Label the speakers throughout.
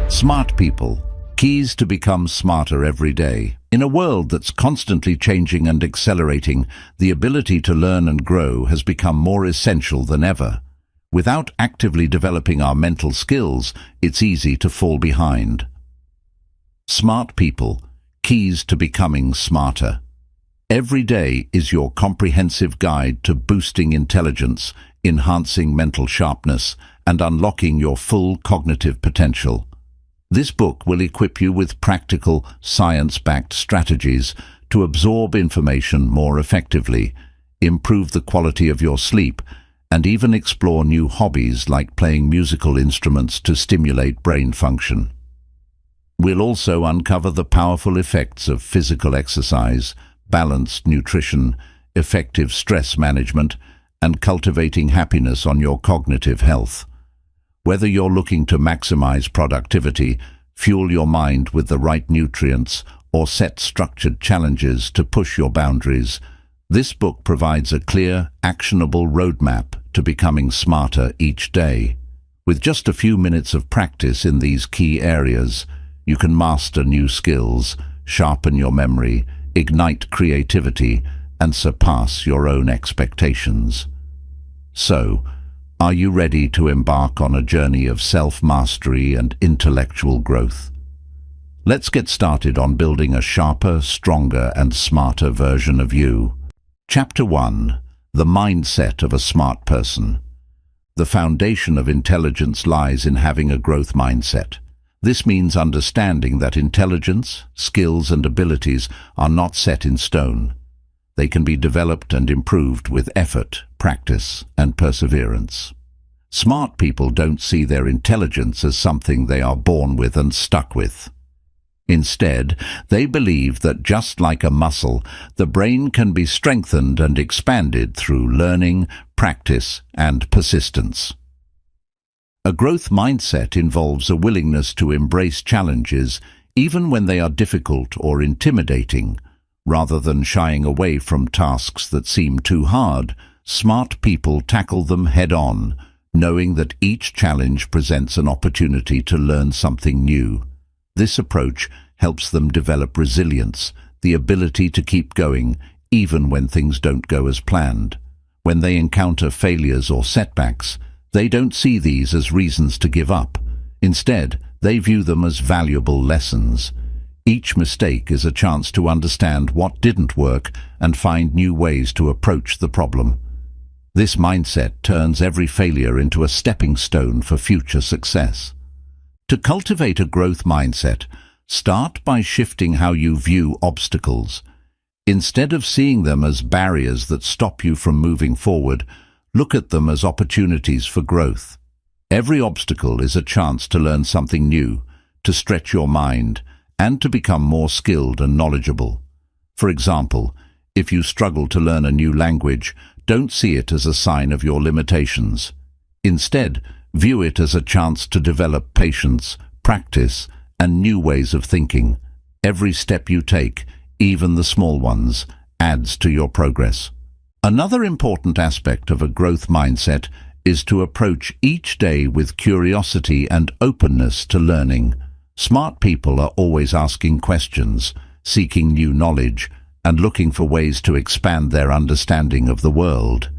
Speaker 1: Smart people, keys to become smarter every day. In a world that's constantly changing and accelerating, the ability to learn and grow has become more essential than ever. Without actively developing our mental skills, it's easy to fall behind. Smart people, keys to becoming smarter. Every day is your comprehensive guide to boosting intelligence, enhancing mental sharpness, and unlocking your full cognitive potential. This book will equip you with practical, science-backed strategies to absorb information more effectively, improve the quality of your sleep, and even explore new hobbies like playing musical instruments to stimulate brain function. We'll also uncover the powerful effects of physical exercise, balanced nutrition, effective stress management, and cultivating happiness on your cognitive health. Whether you're looking to maximize productivity, fuel your mind with the right nutrients, or set structured challenges to push your boundaries, this book provides a clear, actionable roadmap to becoming smarter each day. With just a few minutes of practice in these key areas, you can master new skills, sharpen your memory, ignite creativity, and surpass your own expectations. So, are you ready to embark on a journey of self-mastery and intellectual growth? Let's get started on building a sharper, stronger, and smarter version of you. Chapter 1. The Mindset of a Smart Person. The foundation of intelligence lies in having a growth mindset. This means understanding that intelligence, skills, and abilities are not set in stone. They can be developed and improved with effort, practice, and perseverance. Smart people don't see their intelligence as something they are born with and stuck with. Instead, they believe that just like a muscle, the brain can be strengthened and expanded through learning, practice, and persistence. A growth mindset involves a willingness to embrace challenges, even when they are difficult or intimidating. Rather than shying away from tasks that seem too hard, smart people tackle them head-on, knowing that each challenge presents an opportunity to learn something new. This approach helps them develop resilience, the ability to keep going, even when things don't go as planned. When they encounter failures or setbacks, they don't see these as reasons to give up. Instead, they view them as valuable lessons. Each mistake is a chance to understand what didn't work and find new ways to approach the problem. This mindset turns every failure into a stepping stone for future success. To cultivate a growth mindset, start by shifting how you view obstacles. Instead of seeing them as barriers that stop you from moving forward, look at them as opportunities for growth. Every obstacle is a chance to learn something new, to stretch your mind, and to become more skilled and knowledgeable. For example, if you struggle to learn a new language, don't see it as a sign of your limitations. Instead, view it as a chance to develop patience, practice, and new ways of thinking. Every step you take, even the small ones, adds to your progress. Another important aspect of a growth mindset is to approach each day with curiosity and openness to learning. Smart people are always asking questions, seeking new knowledge, and looking for ways to expand their understanding of the world.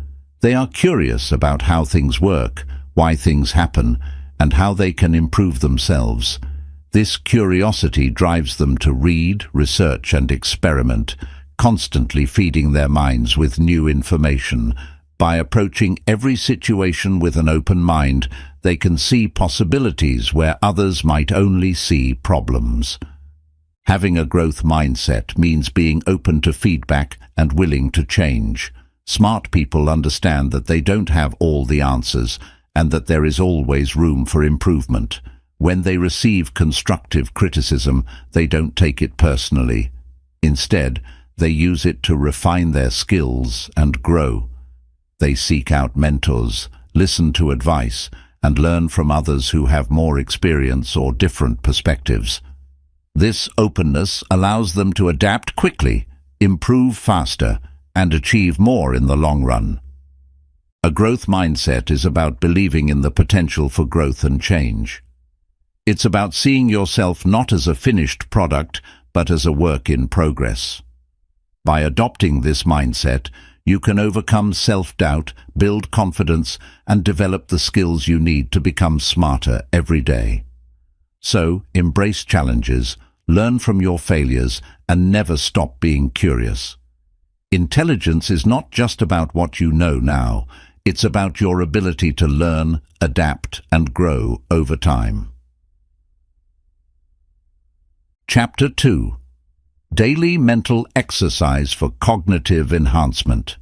Speaker 1: They are curious about how things work, why things happen, and how they can improve themselves. This curiosity drives them to read, research, and experiment, constantly feeding their minds with new information. By approaching every situation with an open mind, they can see possibilities where others might only see problems. Having a growth mindset means being open to feedback and willing to change. Smart people understand that they don't have all the answers and that there is always room for improvement. When they receive constructive criticism, they don't take it personally. Instead, they use it to refine their skills and grow. They seek out mentors, listen to advice, and learn from others who have more experience or different perspectives. This openness allows them to adapt quickly, improve faster, and achieve more in the long run. A growth mindset is about believing in the potential for growth and change. It's about seeing yourself not as a finished product, but as a work in progress. By adopting this mindset, you can overcome self-doubt, build confidence, and develop the skills you need to become smarter every day. So, embrace challenges, learn from your failures, and never stop being curious. Intelligence is not just about what you know now, it's about your ability to learn, adapt, and grow over time. Chapter 2. Daily Mental Exercise for Cognitive Enhancement.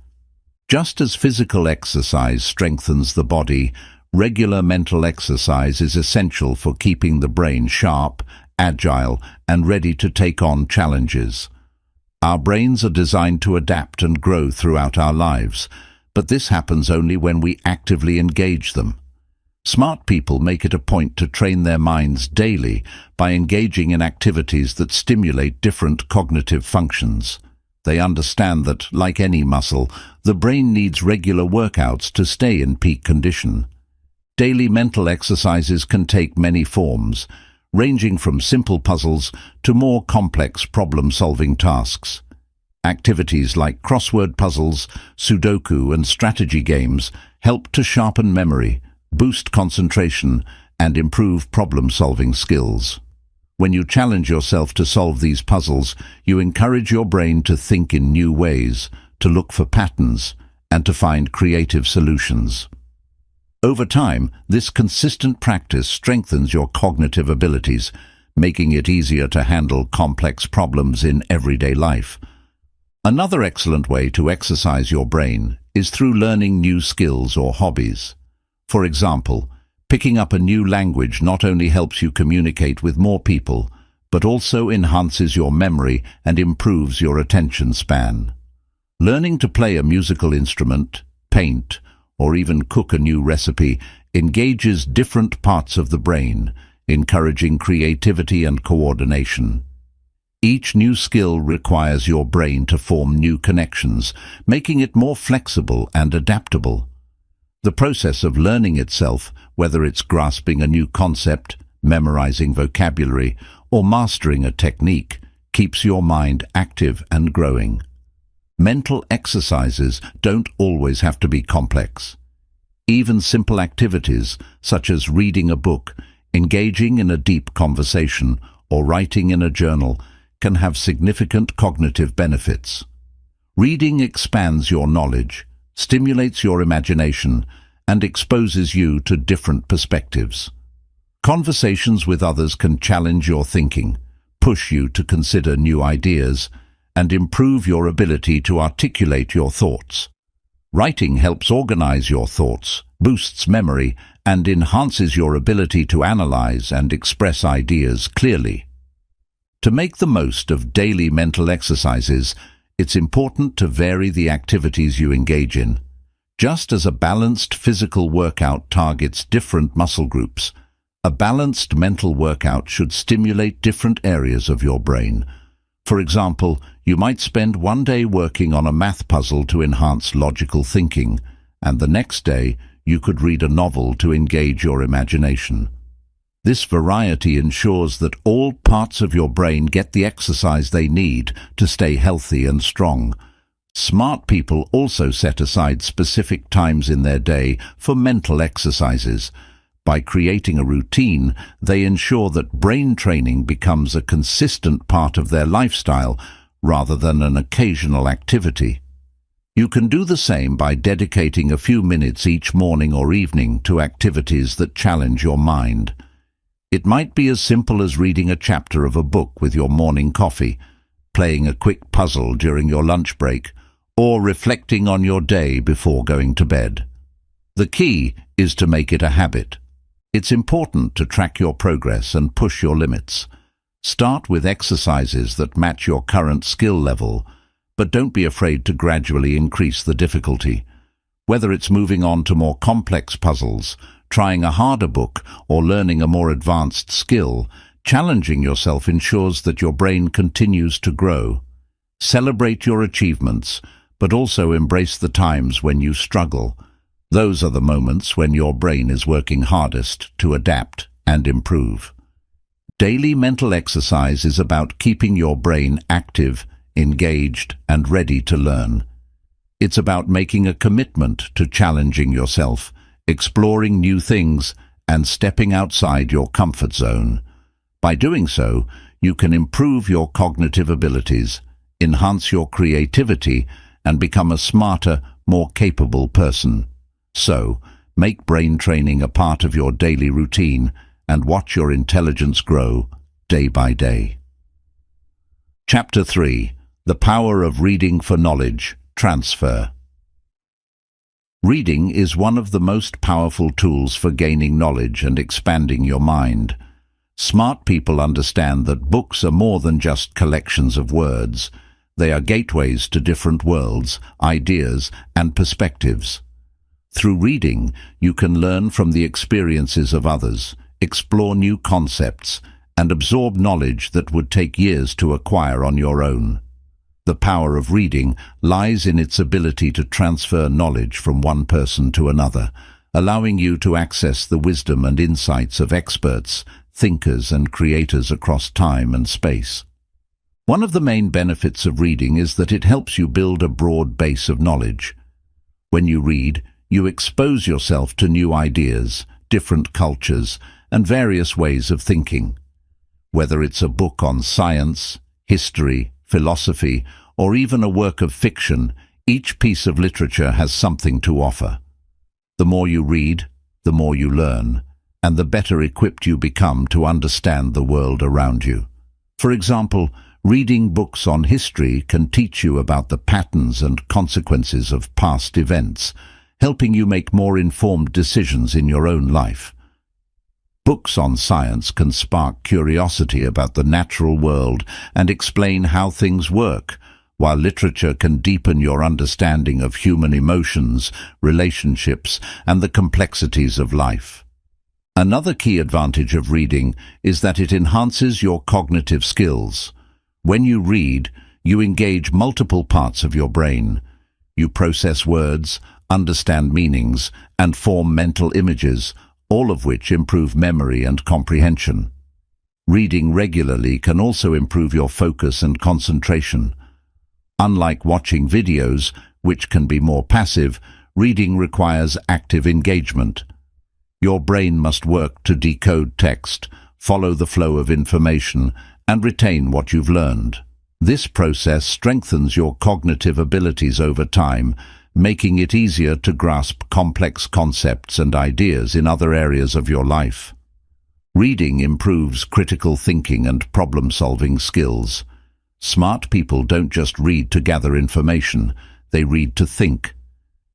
Speaker 1: Just as physical exercise strengthens the body, regular mental exercise is essential for keeping the brain sharp, agile, and ready to take on challenges. Our brains are designed to adapt and grow throughout our lives, but this happens only when we actively engage them. Smart people make it a point to train their minds daily by engaging in activities that stimulate different cognitive functions. They understand that, like any muscle, the brain needs regular workouts to stay in peak condition. Daily mental exercises can take many forms, ranging from simple puzzles to more complex problem-solving tasks. Activities like crossword puzzles, Sudoku, and strategy games help to sharpen memory, boost concentration, and improve problem-solving skills. When you challenge yourself to solve these puzzles, you encourage your brain to think in new ways, to look for patterns, and to find creative solutions. Over time, this consistent practice strengthens your cognitive abilities, making it easier to handle complex problems in everyday life. Another excellent way to exercise your brain is through learning new skills or hobbies. For example, picking up a new language not only helps you communicate with more people, but also enhances your memory and improves your attention span. Learning to play a musical instrument, paint, or even cook a new recipe engages different parts of the brain, encouraging creativity and coordination. Each new skill requires your brain to form new connections, making it more flexible and adaptable. The process of learning itself, whether it's grasping a new concept, memorizing vocabulary, or mastering a technique, keeps your mind active and growing. Mental exercises don't always have to be complex. Even simple activities, such as reading a book, engaging in a deep conversation, or writing in a journal, can have significant cognitive benefits. Reading expands your knowledge, stimulates your imagination, and exposes you to different perspectives. Conversations with others can challenge your thinking, push you to consider new ideas, and improve your ability to articulate your thoughts. Writing helps organize your thoughts, boosts memory, and enhances your ability to analyze and express ideas clearly. To make the most of daily mental exercises, it's important to vary the activities you engage in. Just as a balanced physical workout targets different muscle groups, a balanced mental workout should stimulate different areas of your brain. For example, you might spend one day working on a math puzzle to enhance logical thinking, and the next day you could read a novel to engage your imagination. This variety ensures that all parts of your brain get the exercise they need to stay healthy and strong. Smart people also set aside specific times in their day for mental exercises. By creating a routine, they ensure that brain training becomes a consistent part of their lifestyle rather than an occasional activity. You can do the same by dedicating a few minutes each morning or evening to activities that challenge your mind. It might be as simple as reading a chapter of a book with your morning coffee, playing a quick puzzle during your lunch break, or reflecting on your day before going to bed. The key is to make it a habit. It's important to track your progress and push your limits. Start with exercises that match your current skill level, but don't be afraid to gradually increase the difficulty. Whether it's moving on to more complex puzzles, trying a harder book, or learning a more advanced skill, challenging yourself ensures that your brain continues to grow. Celebrate your achievements, but also embrace the times when you struggle. Those are the moments when your brain is working hardest to adapt and improve. Daily mental exercise is about keeping your brain active, engaged, and ready to learn. It's about making a commitment to challenging yourself, exploring new things, and stepping outside your comfort zone. By doing so, you can improve your cognitive abilities, enhance your creativity, and become a smarter, more capable person. So, make brain training a part of your daily routine and watch your intelligence grow day by day. Chapter 3. The Power of Reading for Knowledge Transfer. Reading is one of the most powerful tools for gaining knowledge and expanding your mind. Smart people understand that books are more than just collections of words. They are gateways to different worlds, ideas, and perspectives. Through reading, you can learn from the experiences of others, explore new concepts, and absorb knowledge that would take years to acquire on your own. The power of reading lies in its ability to transfer knowledge from one person to another, allowing you to access the wisdom and insights of experts, thinkers, and creators across time and space. One of the main benefits of reading is that it helps you build a broad base of knowledge. When you read, you expose yourself to new ideas, different cultures, and various ways of thinking. Whether it's a book on science, history, philosophy, or even a work of fiction, each piece of literature has something to offer. The more you read, the more you learn, and the better equipped you become to understand the world around you. For example, reading books on history can teach you about the patterns and consequences of past events, helping you make more informed decisions in your own life. Books on science can spark curiosity about the natural world and explain how things work, while literature can deepen your understanding of human emotions, relationships, and the complexities of life. Another key advantage of reading is that it enhances your cognitive skills. When you read, you engage multiple parts of your brain. You process words, understand meanings, and form mental images, all of which improve memory and comprehension. Reading regularly can also improve your focus and concentration. Unlike watching videos, which can be more passive, reading requires active engagement. Your brain must work to decode text, follow the flow of information, and retain what you've learned. This process strengthens your cognitive abilities over time, making it easier to grasp complex concepts and ideas in other areas of your life. Reading improves critical thinking and problem-solving skills. Smart people don't just read to gather information, they read to think.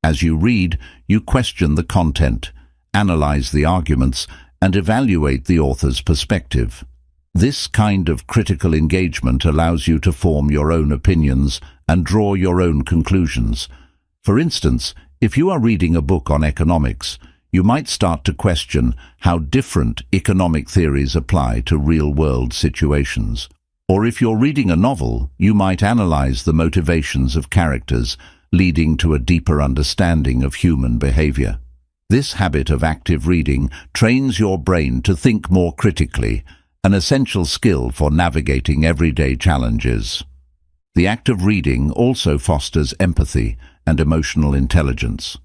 Speaker 1: As you read, you question the content, analyze the arguments, and evaluate the author's perspective. This kind of critical engagement allows you to form your own opinions and draw your own conclusions. For instance, if you are reading a book on economics, you might start to question how different economic theories apply to real-world situations. Or if you're reading a novel, you might analyze the motivations of characters, leading to a deeper understanding of human behavior. This habit of active reading trains your brain to think more critically, an essential skill for navigating everyday challenges. The act of reading also fosters empathy and emotional intelligence.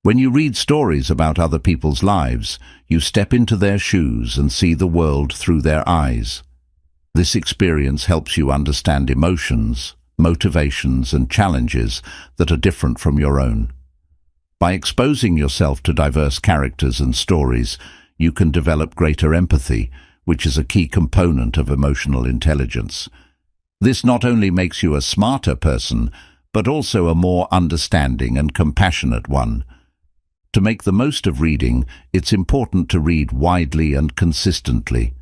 Speaker 1: When you read stories about other people's lives, you step into their shoes and see the world through their eyes. This experience helps you understand emotions, motivations, and challenges that are different from your own. By exposing yourself to diverse characters and stories, you can develop greater empathy, which is a key component of emotional intelligence. This not only makes you a smarter person, but also a more understanding and compassionate one. To make the most of reading, it's important to read widely and consistently.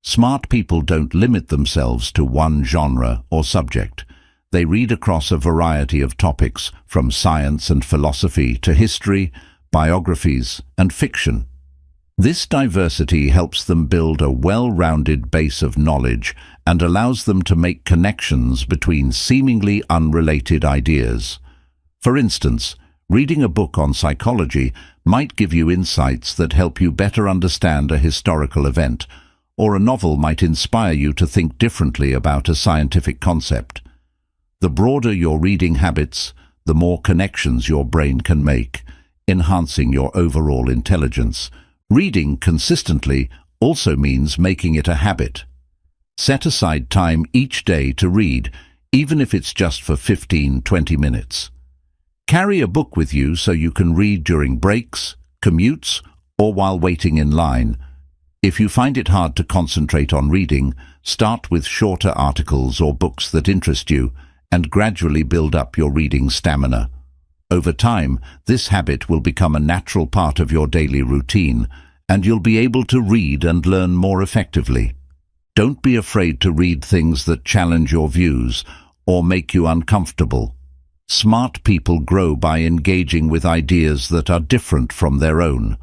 Speaker 1: Smart people don't limit themselves to one genre or subject. They read across a variety of topics, from science and philosophy to history, biographies, and fiction. This diversity helps them build a well-rounded base of knowledge and allows them to make connections between seemingly unrelated ideas. For instance, reading a book on psychology might give you insights that help you better understand a historical event, or a novel might inspire you to think differently about a scientific concept. The broader your reading habits, the more connections your brain can make, enhancing your overall intelligence. Reading consistently also means making it a habit. Set aside time each day to read, even if it's just for 15-20 minutes. Carry a book with you so you can read during breaks, commutes, or while waiting in line. If you find it hard to concentrate on reading, start with shorter articles or books that interest you and gradually build up your reading stamina. Over time, this habit will become a natural part of your daily routine, and you'll be able to read and learn more effectively. Don't be afraid to read things that challenge your views or make you uncomfortable. Smart people grow by engaging with ideas that are different from their own.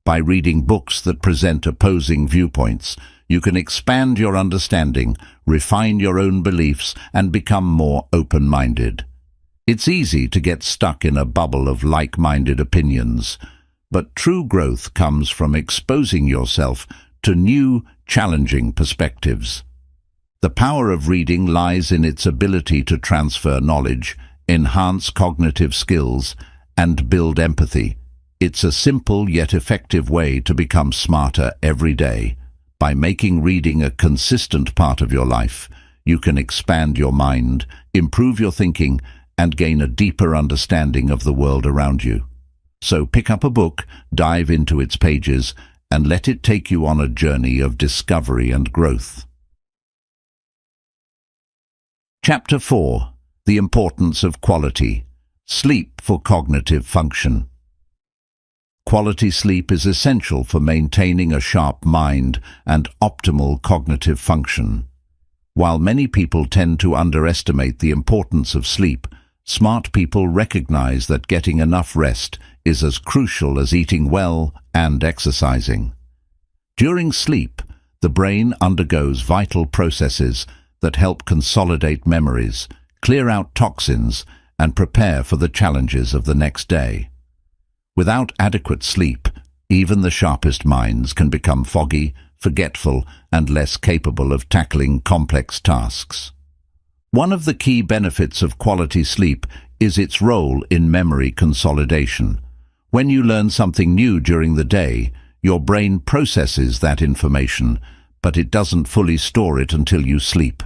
Speaker 1: By reading books that present opposing viewpoints, you can expand your understanding, refine your own beliefs, and become more open-minded. It's easy to get stuck in a bubble of like-minded opinions, but true growth comes from exposing yourself to new, challenging perspectives. The power of reading lies in its ability to transfer knowledge, enhance cognitive skills, and build empathy. It's a simple yet effective way to become smarter every day. By making reading a consistent part of your life, you can expand your mind, improve your thinking, and gain a deeper understanding of the world around you. So pick up a book, dive into its pages, and let it take you on a journey of discovery and growth. Chapter 4. The Importance of Quality. Sleep for Cognitive Function. Quality sleep is essential for maintaining a sharp mind and optimal cognitive function. While many people tend to underestimate the importance of sleep, smart people recognize that getting enough rest is as crucial as eating well and exercising. During sleep, the brain undergoes vital processes that help consolidate memories, clear out toxins, and prepare for the challenges of the next day. Without adequate sleep, even the sharpest minds can become foggy, forgetful, and less capable of tackling complex tasks. One of the key benefits of quality sleep is its role in memory consolidation. When you learn something new during the day, your brain processes that information, but it doesn't fully store it until you sleep.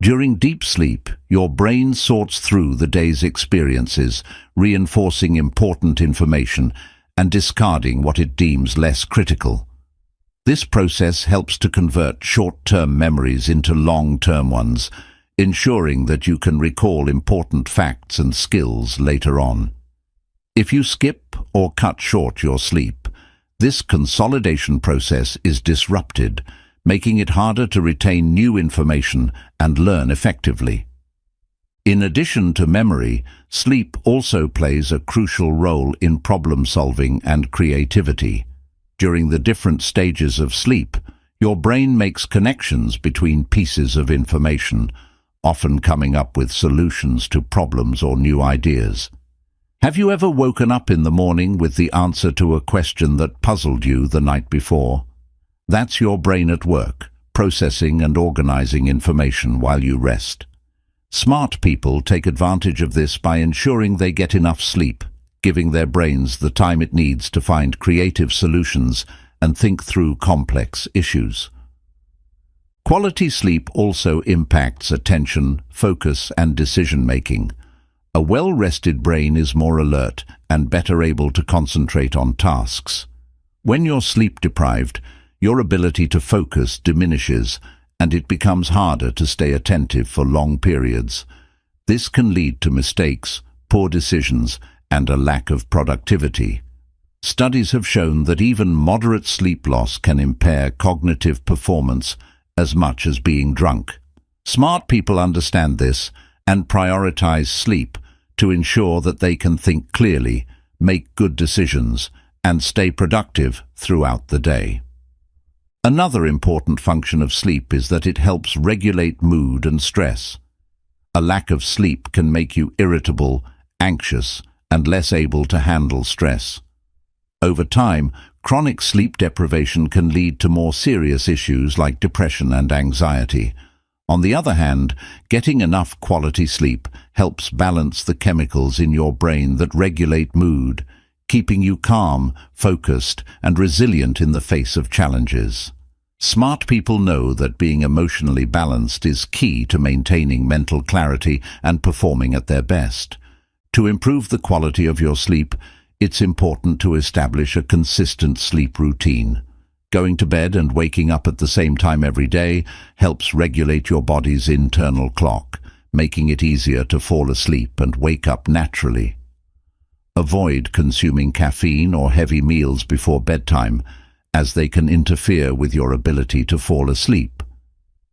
Speaker 1: During deep sleep, your brain sorts through the day's experiences, reinforcing important information and discarding what it deems less critical. This process helps to convert short-term memories into long-term ones, ensuring that you can recall important facts and skills later on. If you skip or cut short your sleep, this consolidation process is disrupted, making it harder to retain new information and learn effectively. In addition to memory, sleep also plays a crucial role in problem-solving and creativity. During the different stages of sleep, your brain makes connections between pieces of information, often coming up with solutions to problems or new ideas. Have you ever woken up in the morning with the answer to a question that puzzled you the night before? That's your brain at work, processing and organizing information while you rest. Smart people take advantage of this by ensuring they get enough sleep, giving their brains the time it needs to find creative solutions and think through complex issues. Quality sleep also impacts attention, focus, and decision-making. A well-rested brain is more alert and better able to concentrate on tasks. When you're sleep-deprived, your ability to focus diminishes, and it becomes harder to stay attentive for long periods. This can lead to mistakes, poor decisions, and a lack of productivity. Studies have shown that even moderate sleep loss can impair cognitive performance as much as being drunk. Smart people understand this and prioritize sleep to ensure that they can think clearly, make good decisions, and stay productive throughout the day. Another important function of sleep is that it helps regulate mood and stress. A lack of sleep can make you irritable, anxious, and less able to handle stress. Over time, chronic sleep deprivation can lead to more serious issues like depression and anxiety. On the other hand, getting enough quality sleep helps balance the chemicals in your brain that regulate mood, keeping you calm, focused, and resilient in the face of challenges. Smart people know that being emotionally balanced is key to maintaining mental clarity and performing at their best. To improve the quality of your sleep, it's important to establish a consistent sleep routine. Going to bed and waking up at the same time every day helps regulate your body's internal clock, making it easier to fall asleep and wake up naturally. Avoid consuming caffeine or heavy meals before bedtime, as they can interfere with your ability to fall asleep.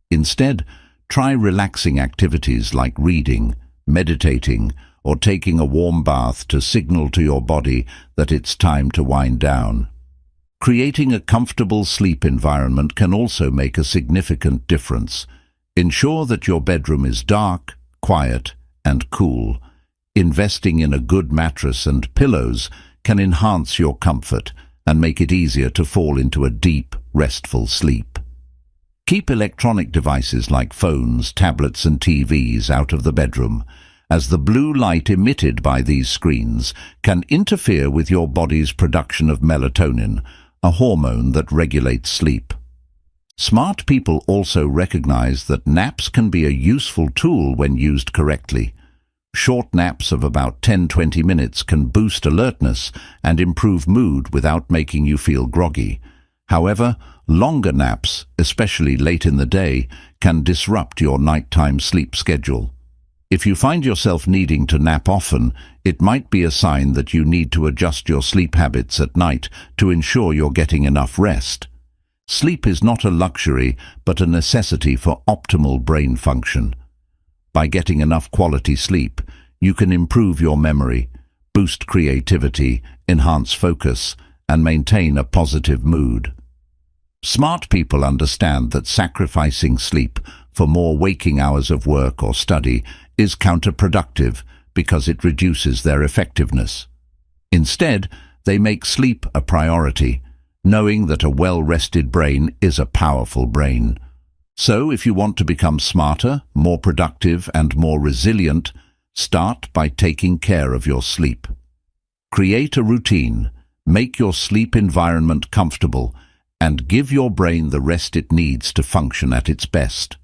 Speaker 1: Instead, try relaxing activities like reading, meditating, or taking a warm bath to signal to your body that it's time to wind down. Creating a comfortable sleep environment can also make a significant difference. Ensure that your bedroom is dark, quiet, and cool. Investing in a good mattress and pillows can enhance your comfort and make it easier to fall into a deep, restful sleep. Keep electronic devices like phones, tablets, and TVs out of the bedroom, as the blue light emitted by these screens can interfere with your body's production of melatonin, a hormone that regulates sleep. Smart people also recognize that naps can be a useful tool when used correctly. Short naps of about 10-20 minutes can boost alertness and improve mood without making you feel groggy. However, longer naps, especially late in the day, can disrupt your nighttime sleep schedule. If you find yourself needing to nap often, it might be a sign that you need to adjust your sleep habits at night to ensure you're getting enough rest. Sleep is not a luxury, but a necessity for optimal brain function. By getting enough quality sleep, you can improve your memory, boost creativity, enhance focus, and maintain a positive mood. Smart people understand that sacrificing sleep for more waking hours of work or study is counterproductive because it reduces their effectiveness. Instead, they make sleep a priority, knowing that a well-rested brain is a powerful brain. So, if you want to become smarter, more productive, and more resilient, start by taking care of your sleep. Create a routine, make your sleep environment comfortable, and give your brain the rest it needs to function at its best.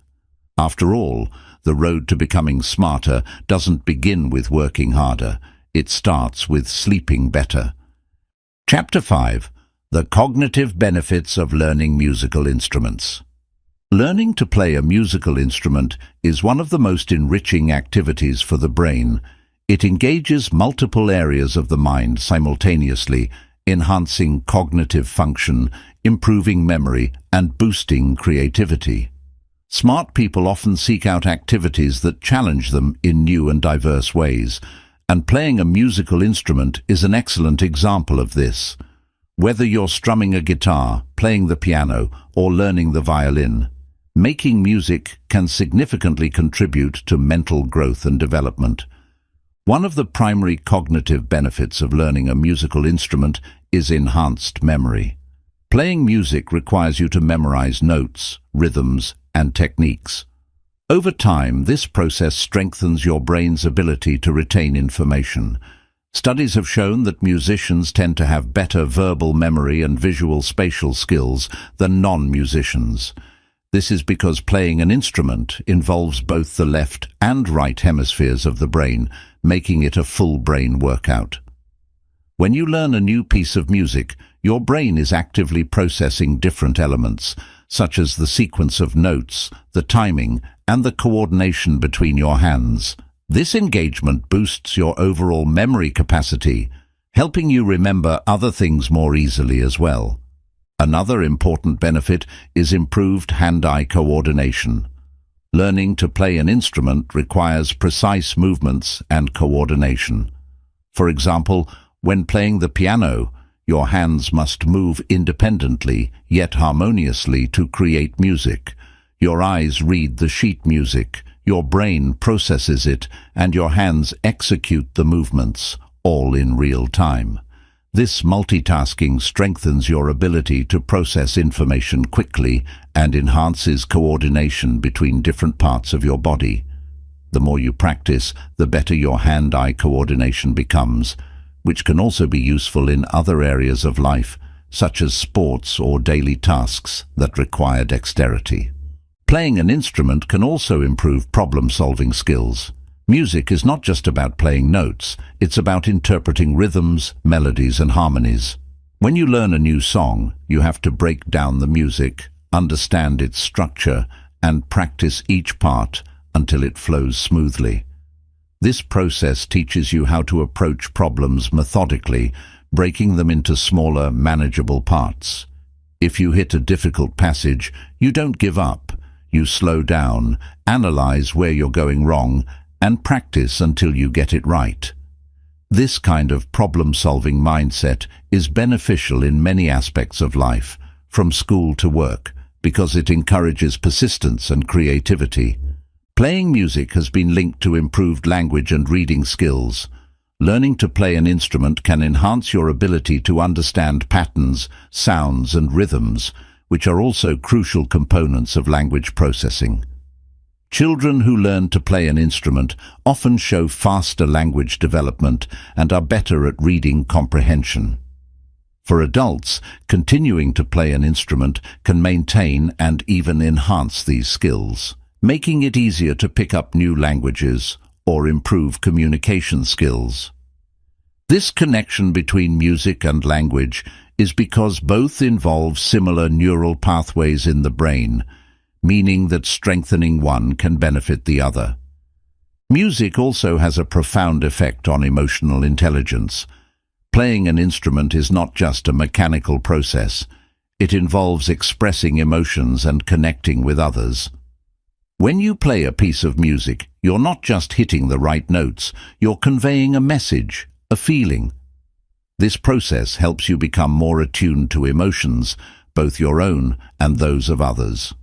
Speaker 1: After all, the road to becoming smarter doesn't begin with working harder. It starts with sleeping better. Chapter 5. The Cognitive Benefits of Learning Musical Instruments. Learning to play a musical instrument is one of the most enriching activities for the brain. It engages multiple areas of the mind simultaneously, enhancing cognitive function, improving memory, and boosting creativity. Smart people often seek out activities that challenge them in new and diverse ways, and playing a musical instrument is an excellent example of this. Whether you're strumming a guitar, playing the piano, or learning the violin, making music can significantly contribute to mental growth and development. One of the primary cognitive benefits of learning a musical instrument is enhanced memory. Playing music requires you to memorize notes, rhythms, and techniques. Over time, this process strengthens your brain's ability to retain information. Studies have shown that musicians tend to have better verbal memory and visual spatial skills than non-musicians. This is because playing an instrument involves both the left and right hemispheres of the brain, making it a full brain workout. When you learn a new piece of music, your brain is actively processing different elements, such as the sequence of notes, the timing, and the coordination between your hands. This engagement boosts your overall memory capacity, helping you remember other things more easily as well. Another important benefit is improved hand-eye coordination. Learning to play an instrument requires precise movements and coordination. For example, when playing the piano, your hands must move independently, yet harmoniously to create music. Your eyes read the sheet music, your brain processes it, and your hands execute the movements, all in real time. This multitasking strengthens your ability to process information quickly and enhances coordination between different parts of your body. The more you practice, the better your hand-eye coordination becomes, which can also be useful in other areas of life, such as sports or daily tasks that require dexterity. Playing an instrument can also improve problem-solving skills. Music is not just about playing notes, it's about interpreting rhythms, melodies, and harmonies. When you learn a new song, you have to break down the music, understand its structure, and practice each part until it flows smoothly. This process teaches you how to approach problems methodically, breaking them into smaller, manageable parts. If you hit a difficult passage, you don't give up. You slow down, analyze where you're going wrong, and practice until you get it right. This kind of problem-solving mindset is beneficial in many aspects of life, from school to work, because it encourages persistence and creativity. Playing music has been linked to improved language and reading skills. Learning to play an instrument can enhance your ability to understand patterns, sounds, and rhythms, which are also crucial components of language processing. Children who learn to play an instrument often show faster language development and are better at reading comprehension. For adults, continuing to play an instrument can maintain and even enhance these skills, making it easier to pick up new languages or improve communication skills. This connection between music and language is because both involve similar neural pathways in the brain, meaning that strengthening one can benefit the other. Music also has a profound effect on emotional intelligence. Playing an instrument is not just a mechanical process. It involves expressing emotions and connecting with others. When you play a piece of music, you're not just hitting the right notes, you're conveying a message, a feeling. This process helps you become more attuned to emotions, both your own and those of others.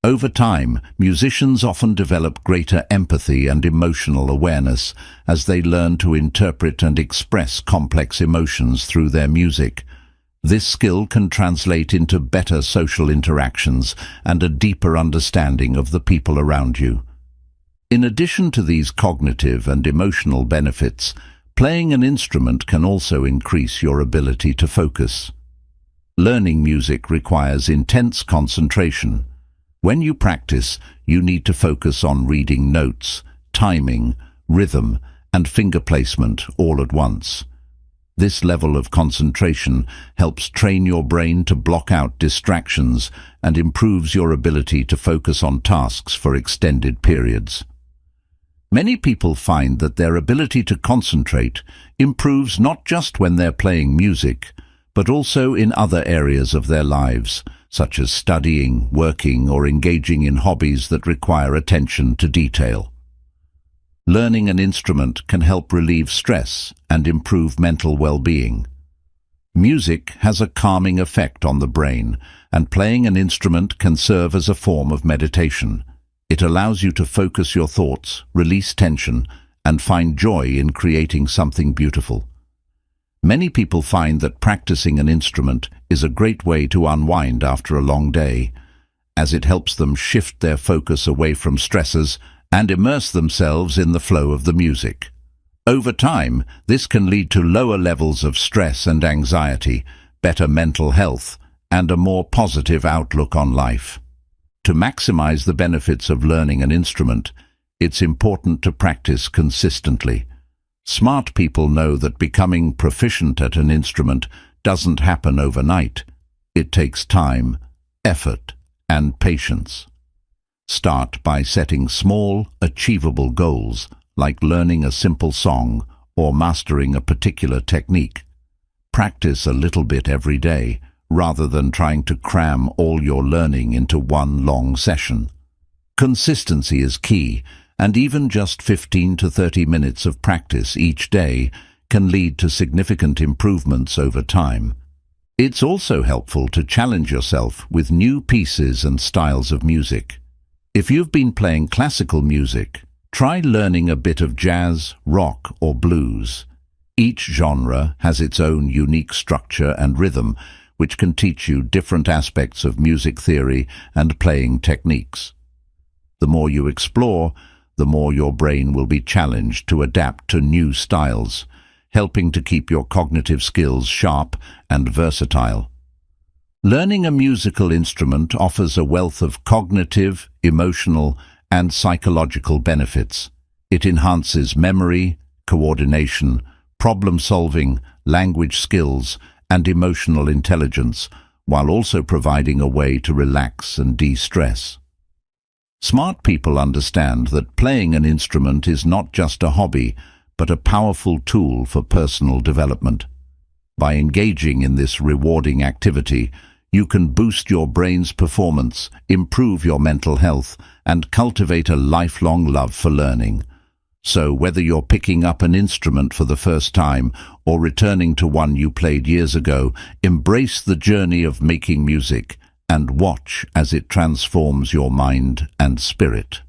Speaker 1: Over time, musicians often develop greater empathy and emotional awareness as they learn to interpret and express complex emotions through their music. This skill can translate into better social interactions and a deeper understanding of the people around you. In addition to these cognitive and emotional benefits, playing an instrument can also increase your ability to focus. Learning music requires intense concentration. When you practice, you need to focus on reading notes, timing, rhythm, and finger placement all at once. This level of concentration helps train your brain to block out distractions and improves your ability to focus on tasks for extended periods. Many people find that their ability to concentrate improves not just when they're playing music, but also in other areas of their lives, such as studying, working, or engaging in hobbies that require attention to detail. Learning an instrument can help relieve stress and improve mental well-being. Music has a calming effect on the brain, and playing an instrument can serve as a form of meditation. It allows you to focus your thoughts, release tension, and find joy in creating something beautiful. Many people find that practicing an instrument is a great way to unwind after a long day, as it helps them shift their focus away from stresses and immerse themselves in the flow of the music. Over time, this can lead to lower levels of stress and anxiety, better mental health, and a more positive outlook on life. To maximize the benefits of learning an instrument, it's important to practice consistently. Smart people know that becoming proficient at an instrument doesn't happen overnight. It takes time, effort, and patience. Start by setting small, achievable goals, like learning a simple song or mastering a particular technique. Practice a little bit every day, rather than trying to cram all your learning into one long session. Consistency is key, and even just 15 to 30 minutes of practice each day can lead to significant improvements over time. It's also helpful to challenge yourself with new pieces and styles of music. If you've been playing classical music, try learning a bit of jazz, rock, or blues. Each genre has its own unique structure and rhythm, which can teach you different aspects of music theory and playing techniques. The more you explore, the more your brain will be challenged to adapt to new styles, helping to keep your cognitive skills sharp and versatile. Learning a musical instrument offers a wealth of cognitive, emotional, and psychological benefits. It enhances memory, coordination, problem-solving, language skills, and emotional intelligence, while also providing a way to relax and de-stress. Smart people understand that playing an instrument is not just a hobby, but a powerful tool for personal development. By engaging in this rewarding activity, you can boost your brain's performance, improve your mental health, and cultivate a lifelong love for learning. So whether you're picking up an instrument for the first time or returning to one you played years ago, embrace the journey of making music and watch as it transforms your mind and spirit.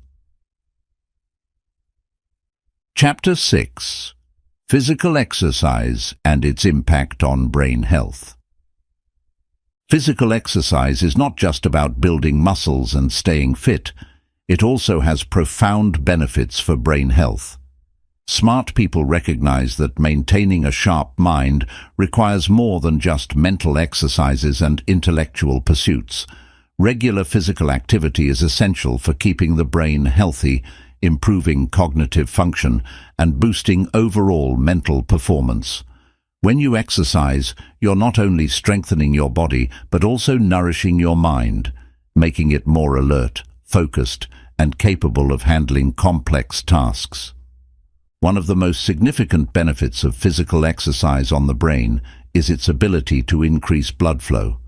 Speaker 1: Chapter 6: Physical Exercise and its Impact on Brain Health. Physical exercise is not just about building muscles and staying fit. It also has profound benefits for brain health. Smart people recognize that maintaining a sharp mind requires more than just mental exercises and intellectual pursuits. Regular physical activity is essential for keeping the brain healthy, improving cognitive function, and boosting overall mental performance. When you exercise, you're not only strengthening your body, but also nourishing your mind, making it more alert, focused, and capable of handling complex tasks. One of the most significant benefits of physical exercise on the brain is its ability to increase blood flow.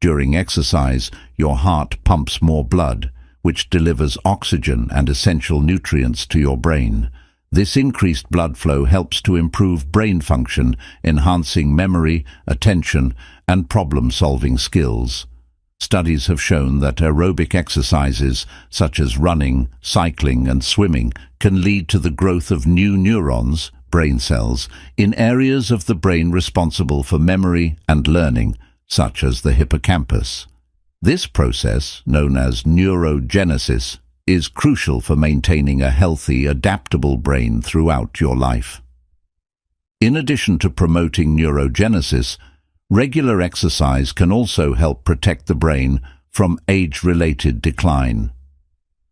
Speaker 1: During exercise, your heart pumps more blood, which delivers oxygen and essential nutrients to your brain. This increased blood flow helps to improve brain function, enhancing memory, attention, and problem-solving skills. Studies have shown that aerobic exercises, such as running, cycling, and swimming, can lead to the growth of new neurons, brain cells, in areas of the brain responsible for memory and learning, such as the hippocampus. This process, known as neurogenesis, is crucial for maintaining a healthy, adaptable brain throughout your life. In addition to promoting neurogenesis, regular exercise can also help protect the brain from age-related decline.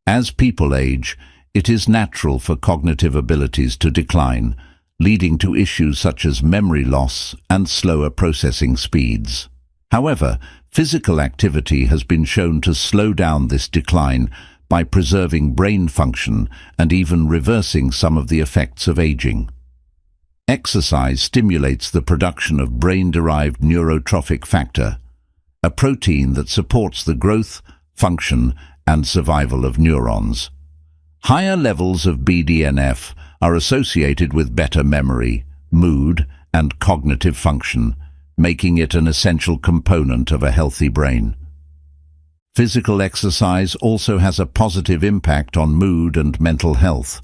Speaker 1: As people age, it is natural for cognitive abilities to decline, leading to issues such as memory loss and slower processing speeds. However, physical activity has been shown to slow down this decline by preserving brain function and even reversing some of the effects of aging. Exercise stimulates the production of brain-derived neurotrophic factor, a protein that supports the growth, function, and survival of neurons. Higher levels of BDNF are associated with better memory, mood, and cognitive function, making it an essential component of a healthy brain. Physical exercise also has a positive impact on mood and mental health.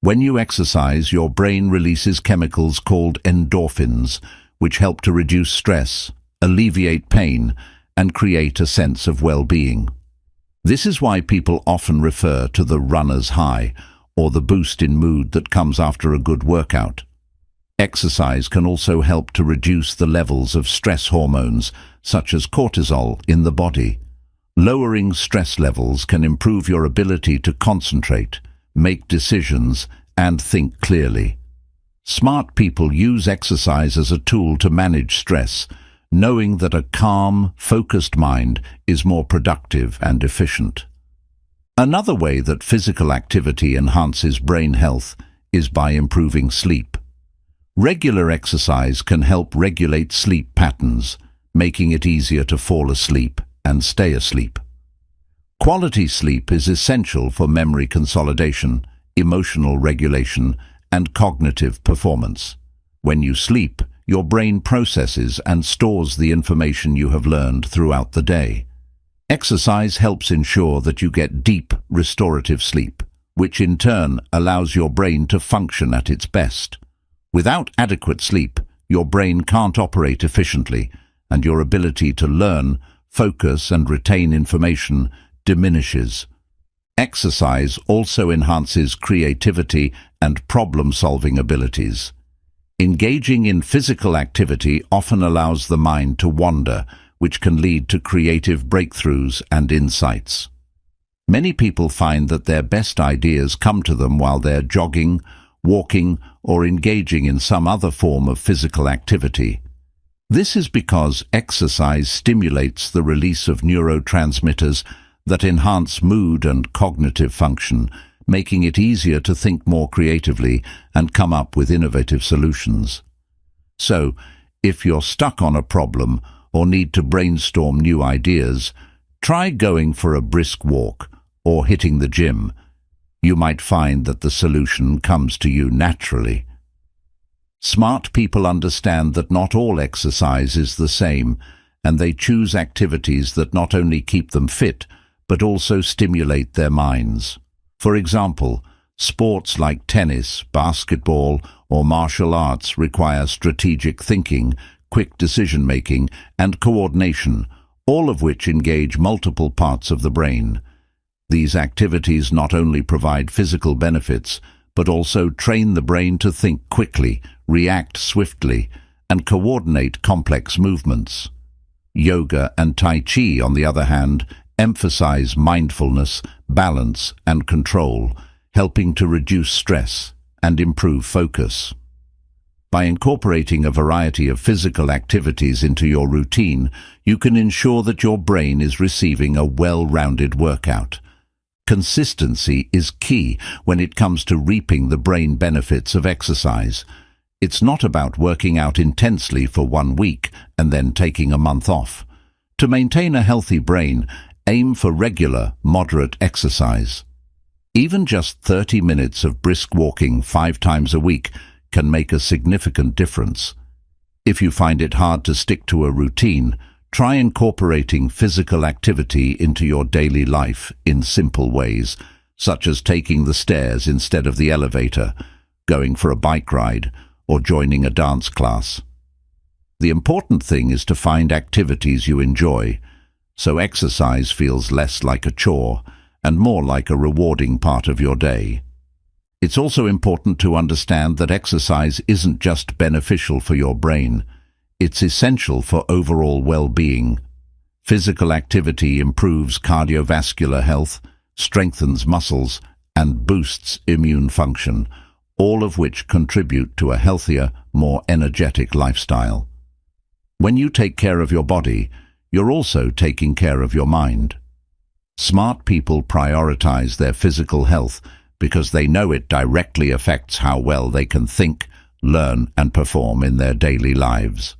Speaker 1: When you exercise, your brain releases chemicals called endorphins, which help to reduce stress, alleviate pain, and create a sense of well-being. This is why people often refer to the runner's high, or the boost in mood that comes after a good workout. Exercise can also help to reduce the levels of stress hormones, such as cortisol, in the body. Lowering stress levels can improve your ability to concentrate, make decisions, and think clearly. Smart people use exercise as a tool to manage stress, knowing that a calm, focused mind is more productive and efficient. Another way that physical activity enhances brain health is by improving sleep. Regular exercise can help regulate sleep patterns, making it easier to fall asleep and stay asleep. Quality sleep is essential for memory consolidation, emotional regulation, and cognitive performance. When you sleep, your brain processes and stores the information you have learned throughout the day. Exercise helps ensure that you get deep, restorative sleep, which in turn allows your brain to function at its best. Without adequate sleep, your brain can't operate efficiently, and your ability to learn, focus, and retain information diminishes. Exercise also enhances creativity and problem-solving abilities. Engaging in physical activity often allows the mind to wander, which can lead to creative breakthroughs and insights. Many people find that their best ideas come to them while they're jogging, walking, or engaging in some other form of physical activity. This is because exercise stimulates the release of neurotransmitters that enhance mood and cognitive function, making it easier to think more creatively and come up with innovative solutions. So, if you're stuck on a problem or need to brainstorm new ideas, try going for a brisk walk or hitting the gym. You might find that the solution comes to you naturally. Smart people understand that not all exercise is the same, and they choose activities that not only keep them fit, but also stimulate their minds. For example, sports like tennis, basketball, or martial arts require strategic thinking, quick decision-making, and coordination, all of which engage multiple parts of the brain. These activities not only provide physical benefits, but also train the brain to think quickly, react swiftly, and coordinate complex movements. Yoga and Tai Chi, on the other hand, emphasize mindfulness, balance, and control, helping to reduce stress and improve focus. By incorporating a variety of physical activities into your routine, you can ensure that your brain is receiving a well-rounded workout. Consistency is key when it comes to reaping the brain benefits of exercise. It's not about working out intensely for 1 week and then taking a month off. To maintain a healthy brain, aim for regular, moderate exercise. Even just 30 minutes of brisk walking 5 times a week can make a significant difference. If you find it hard to stick to a routine, try incorporating physical activity into your daily life in simple ways, such as taking the stairs instead of the elevator, going for a bike ride, or joining a dance class. The important thing is to find activities you enjoy, so exercise feels less like a chore and more like a rewarding part of your day. It's also important to understand that exercise isn't just beneficial for your brain. It's essential for overall well-being. Physical activity improves cardiovascular health, strengthens muscles, and boosts immune function, all of which contribute to a healthier, more energetic lifestyle. When you take care of your body, you're also taking care of your mind. Smart people prioritize their physical health because they know it directly affects how well they can think, learn, and perform in their daily lives.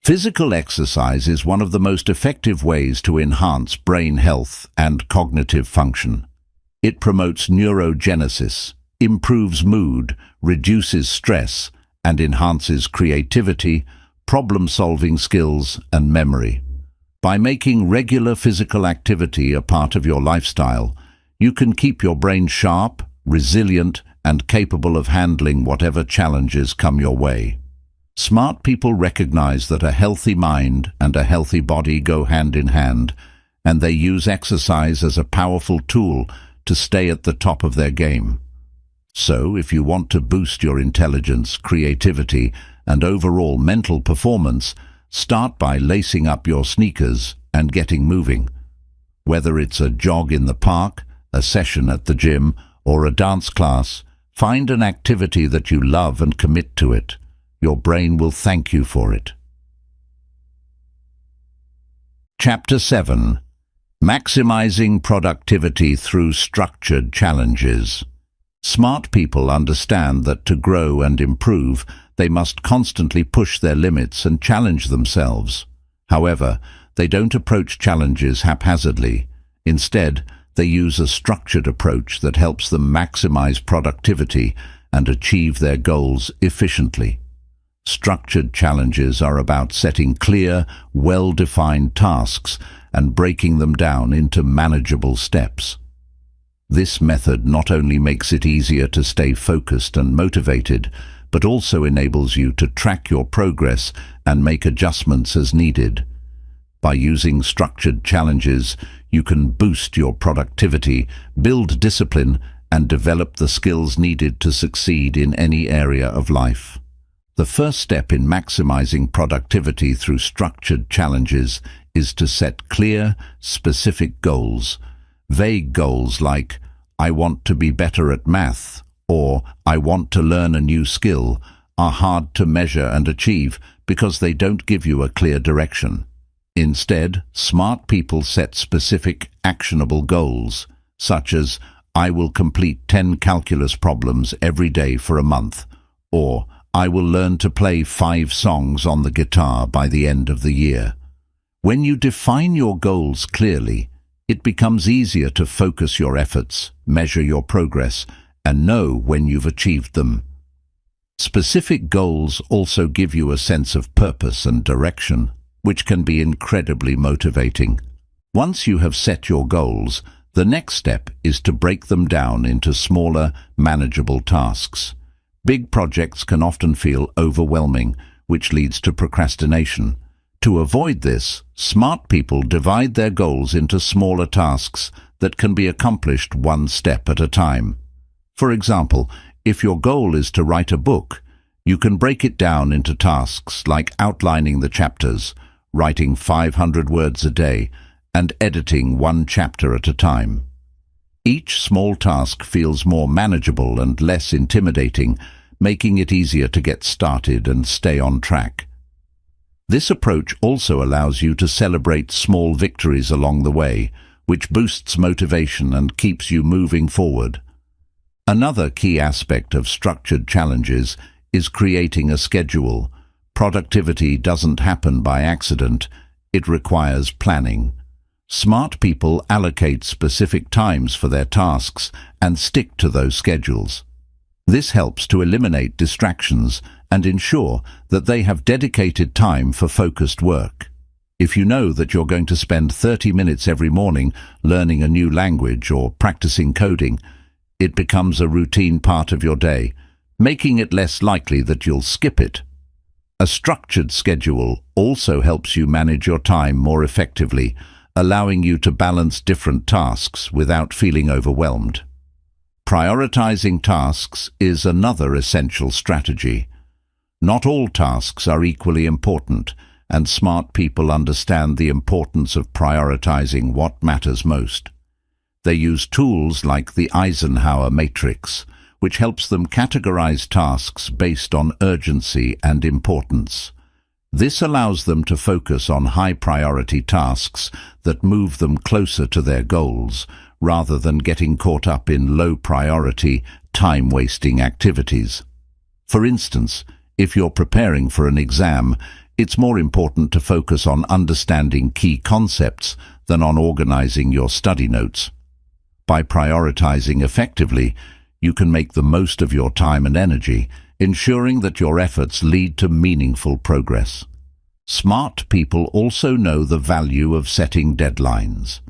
Speaker 1: Physical exercise is one of the most effective ways to enhance brain health and cognitive function. It promotes neurogenesis, improves mood, reduces stress, and enhances creativity, problem-solving skills, and memory. By making regular physical activity a part of your lifestyle, you can keep your brain sharp, resilient, and capable of handling whatever challenges come your way. Smart people recognize that a healthy mind and a healthy body go hand in hand, and they use exercise as a powerful tool to stay at the top of their game. So, if you want to boost your intelligence, creativity, and overall mental performance, start by lacing up your sneakers and getting moving. Whether it's a jog in the park, a session at the gym, or a dance class, find an activity that you love and commit to it. Your brain will thank you for it. Chapter 7. Maximizing Productivity Through Structured Challenges. Smart people understand that to grow and improve, they must constantly push their limits and challenge themselves. However, they don't approach challenges haphazardly. Instead, they use a structured approach that helps them maximize productivity and achieve their goals efficiently. Structured challenges are about setting clear, well-defined tasks and breaking them down into manageable steps. This method not only makes it easier to stay focused and motivated, but also enables you to track your progress and make adjustments as needed. By using structured challenges, you can boost your productivity, build discipline, and develop the skills needed to succeed in any area of life. The first step in maximizing productivity through structured challenges is to set clear, specific goals. Vague goals like, "I want to be better at math," or "I want to learn a new skill," are hard to measure and achieve because they don't give you a clear direction. Instead, smart people set specific, actionable goals, such as, "I will complete 10 calculus problems every day for a month," or "I will learn to play 5 songs on the guitar by the end of the year." When you define your goals clearly, it becomes easier to focus your efforts, measure your progress, and know when you've achieved them. Specific goals also give you a sense of purpose and direction, which can be incredibly motivating. Once you have set your goals, the next step is to break them down into smaller, manageable tasks. Big projects can often feel overwhelming, which leads to procrastination. To avoid this, smart people divide their goals into smaller tasks that can be accomplished one step at a time. For example, if your goal is to write a book, you can break it down into tasks like outlining the chapters, writing 500 words a day, and editing one chapter at a time. Each small task feels more manageable and less intimidating, making it easier to get started and stay on track. This approach also allows you to celebrate small victories along the way, which boosts motivation and keeps you moving forward. Another key aspect of structured challenges is creating a schedule. Productivity doesn't happen by accident, it requires planning. Smart people allocate specific times for their tasks and stick to those schedules. This helps to eliminate distractions and ensure that they have dedicated time for focused work. If you know that you're going to spend 30 minutes every morning learning a new language or practicing coding, it becomes a routine part of your day, making it less likely that you'll skip it. A structured schedule also helps you manage your time more effectively, allowing you to balance different tasks without feeling overwhelmed. Prioritizing tasks is another essential strategy. Not all tasks are equally important, and smart people understand the importance of prioritizing what matters most. They use tools like the Eisenhower matrix, which helps them categorize tasks based on urgency and importance. This allows them to focus on high-priority tasks that move them closer to their goals, rather than getting caught up in low-priority, time-wasting activities. For instance, if you're preparing for an exam, it's more important to focus on understanding key concepts than on organizing your study notes. By prioritizing effectively, you can make the most of your time and energy, ensuring that your efforts lead to meaningful progress. Smart people also know the value of setting deadlines.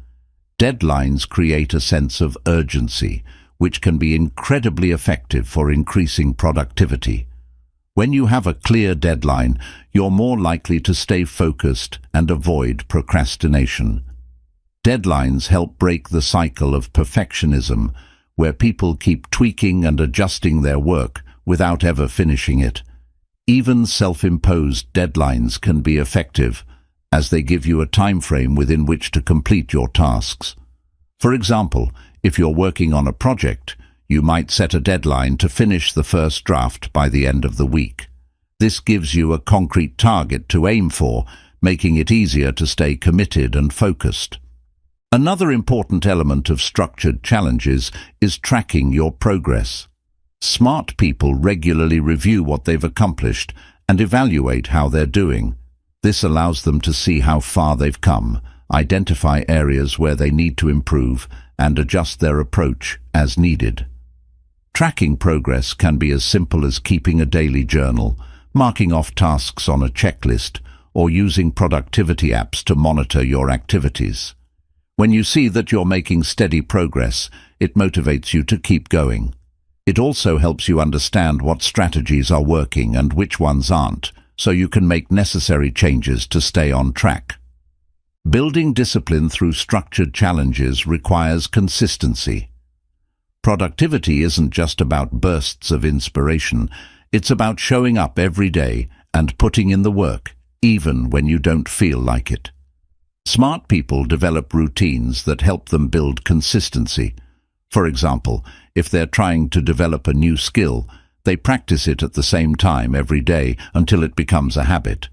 Speaker 1: Deadlines create a sense of urgency, which can be incredibly effective for increasing productivity. When you have a clear deadline, you're more likely to stay focused and avoid procrastination. Deadlines help break the cycle of perfectionism, where people keep tweaking and adjusting their work without ever finishing it. Even self-imposed deadlines can be effective, as they give you a time frame within which to complete your tasks. For example, if you're working on a project, you might set a deadline to finish the first draft by the end of the week. This gives you a concrete target to aim for, making it easier to stay committed and focused. Another important element of structured challenges is tracking your progress. Smart people regularly review what they've accomplished and evaluate how they're doing. This allows them to see how far they've come, identify areas where they need to improve, and adjust their approach as needed. Tracking progress can be as simple as keeping a daily journal, marking off tasks on a checklist, or using productivity apps to monitor your activities. When you see that you're making steady progress, it motivates you to keep going. It also helps you understand what strategies are working and which ones aren't, so you can make necessary changes to stay on track. Building discipline through structured challenges requires consistency. Productivity isn't just about bursts of inspiration, it's about showing up every day and putting in the work, even when you don't feel like it. Smart people develop routines that help them build consistency. For example, if they're trying to develop a new skill, they practice it at the same time every day until it becomes a habit.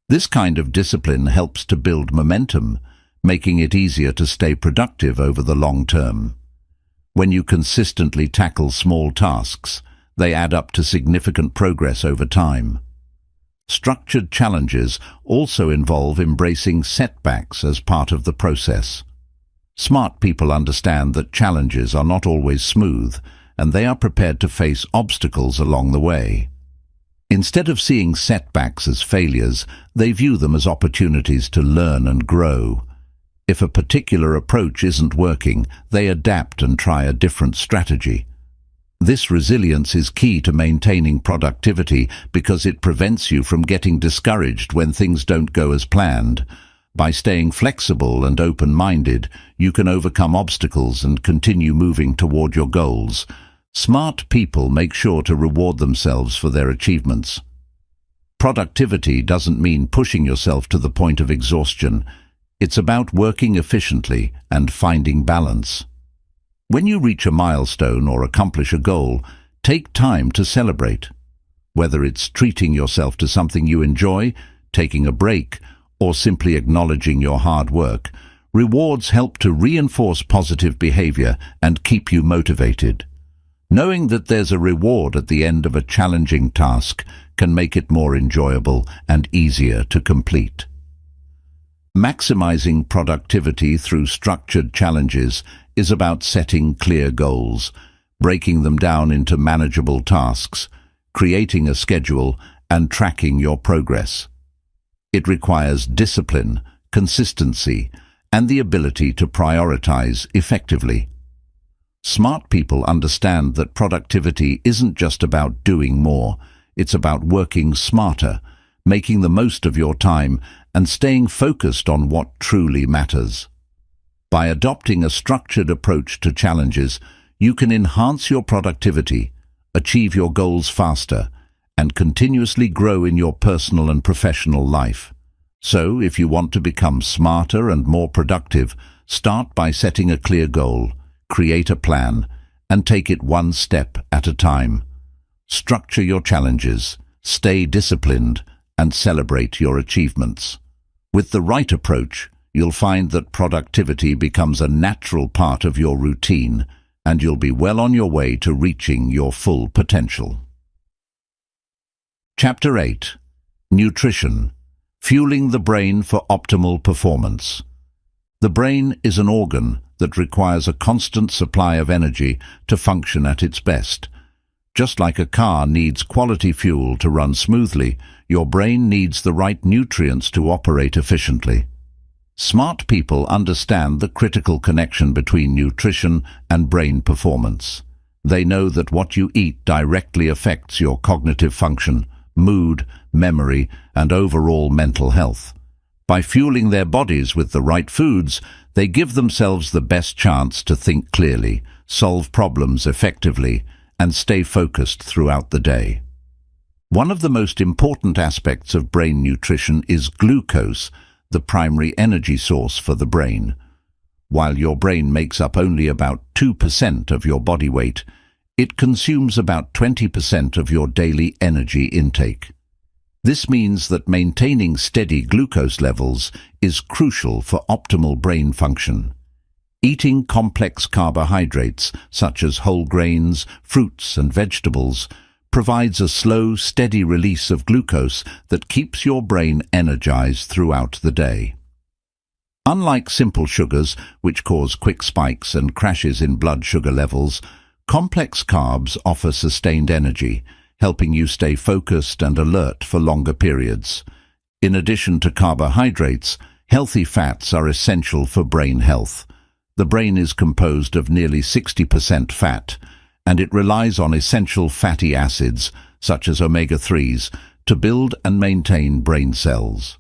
Speaker 1: This kind of discipline helps to build momentum, making it easier to stay productive over the long term. When you consistently tackle small tasks, they add up to significant progress over time. Structured challenges also involve embracing setbacks as part of the process. Smart people understand that challenges are not always smooth, and they are prepared to face obstacles along the way. Instead of seeing setbacks as failures, they view them as opportunities to learn and grow. If a particular approach isn't working, they adapt and try a different strategy. This resilience is key to maintaining productivity because it prevents you from getting discouraged when things don't go as planned. By staying flexible and open-minded, you can overcome obstacles and continue moving toward your goals. Smart people make sure to reward themselves for their achievements. Productivity doesn't mean pushing yourself to the point of exhaustion. It's about working efficiently and finding balance. When you reach a milestone or accomplish a goal, take time to celebrate. Whether it's treating yourself to something you enjoy, taking a break, or simply acknowledging your hard work, rewards help to reinforce positive behavior and keep you motivated. Knowing that there's a reward at the end of a challenging task can make it more enjoyable and easier to complete. Maximizing productivity through structured challenges is about setting clear goals, breaking them down into manageable tasks, creating a schedule, and tracking your progress. It requires discipline, consistency, and the ability to prioritize effectively. Smart people understand that productivity isn't just about doing more, it's about working smarter, making the most of your time, and staying focused on what truly matters. By adopting a structured approach to challenges, you can enhance your productivity, achieve your goals faster, and continuously grow in your personal and professional life. So, if you want to become smarter and more productive, start by setting a clear goal, create a plan, and take it one step at a time. Structure your challenges, stay disciplined, and celebrate your achievements. With the right approach, you'll find that productivity becomes a natural part of your routine, and you'll be well on your way to reaching your full potential. Chapter 8. Nutrition. Fueling the brain for optimal performance. The brain is an organ that requires a constant supply of energy to function at its best. Just like a car needs quality fuel to run smoothly, your brain needs the right nutrients to operate efficiently. Smart people understand the critical connection between nutrition and brain performance. They know that what you eat directly affects your cognitive function, mood, memory, and overall mental health. By fueling their bodies with the right foods, they give themselves the best chance to think clearly, solve problems effectively, and stay focused throughout the day. One of the most important aspects of brain nutrition is glucose, the primary energy source for the brain. While your brain makes up only about 2% of your body weight, it consumes about 20% of your daily energy intake. This means that maintaining steady glucose levels is crucial for optimal brain function. Eating complex carbohydrates, such as whole grains, fruits, and vegetables, provides a slow, steady release of glucose that keeps your brain energized throughout the day. Unlike simple sugars, which cause quick spikes and crashes in blood sugar levels, complex carbs offer sustained energy, helping you stay focused and alert for longer periods. In addition to carbohydrates, healthy fats are essential for brain health. The brain is composed of nearly 60% fat, and it relies on essential fatty acids, such as omega-3s, to build and maintain brain cells.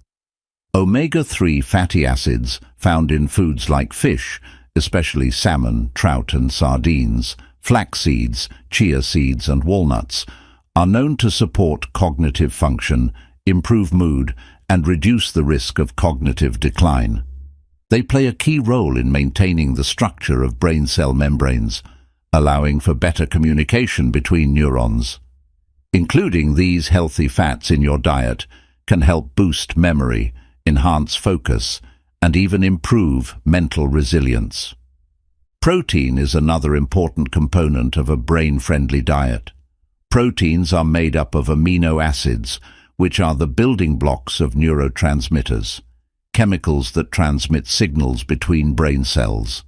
Speaker 1: Omega-3 fatty acids, found in foods like fish, especially salmon, trout and sardines, flax seeds, chia seeds and walnuts, are known to support cognitive function, improve mood, and reduce the risk of cognitive decline. They play a key role in maintaining the structure of brain cell membranes, allowing for better communication between neurons. Including these healthy fats in your diet can help boost memory, enhance focus, and even improve mental resilience. Protein is another important component of a brain-friendly diet. Proteins are made up of amino acids, which are the building blocks of neurotransmitters, chemicals that transmit signals between brain cells.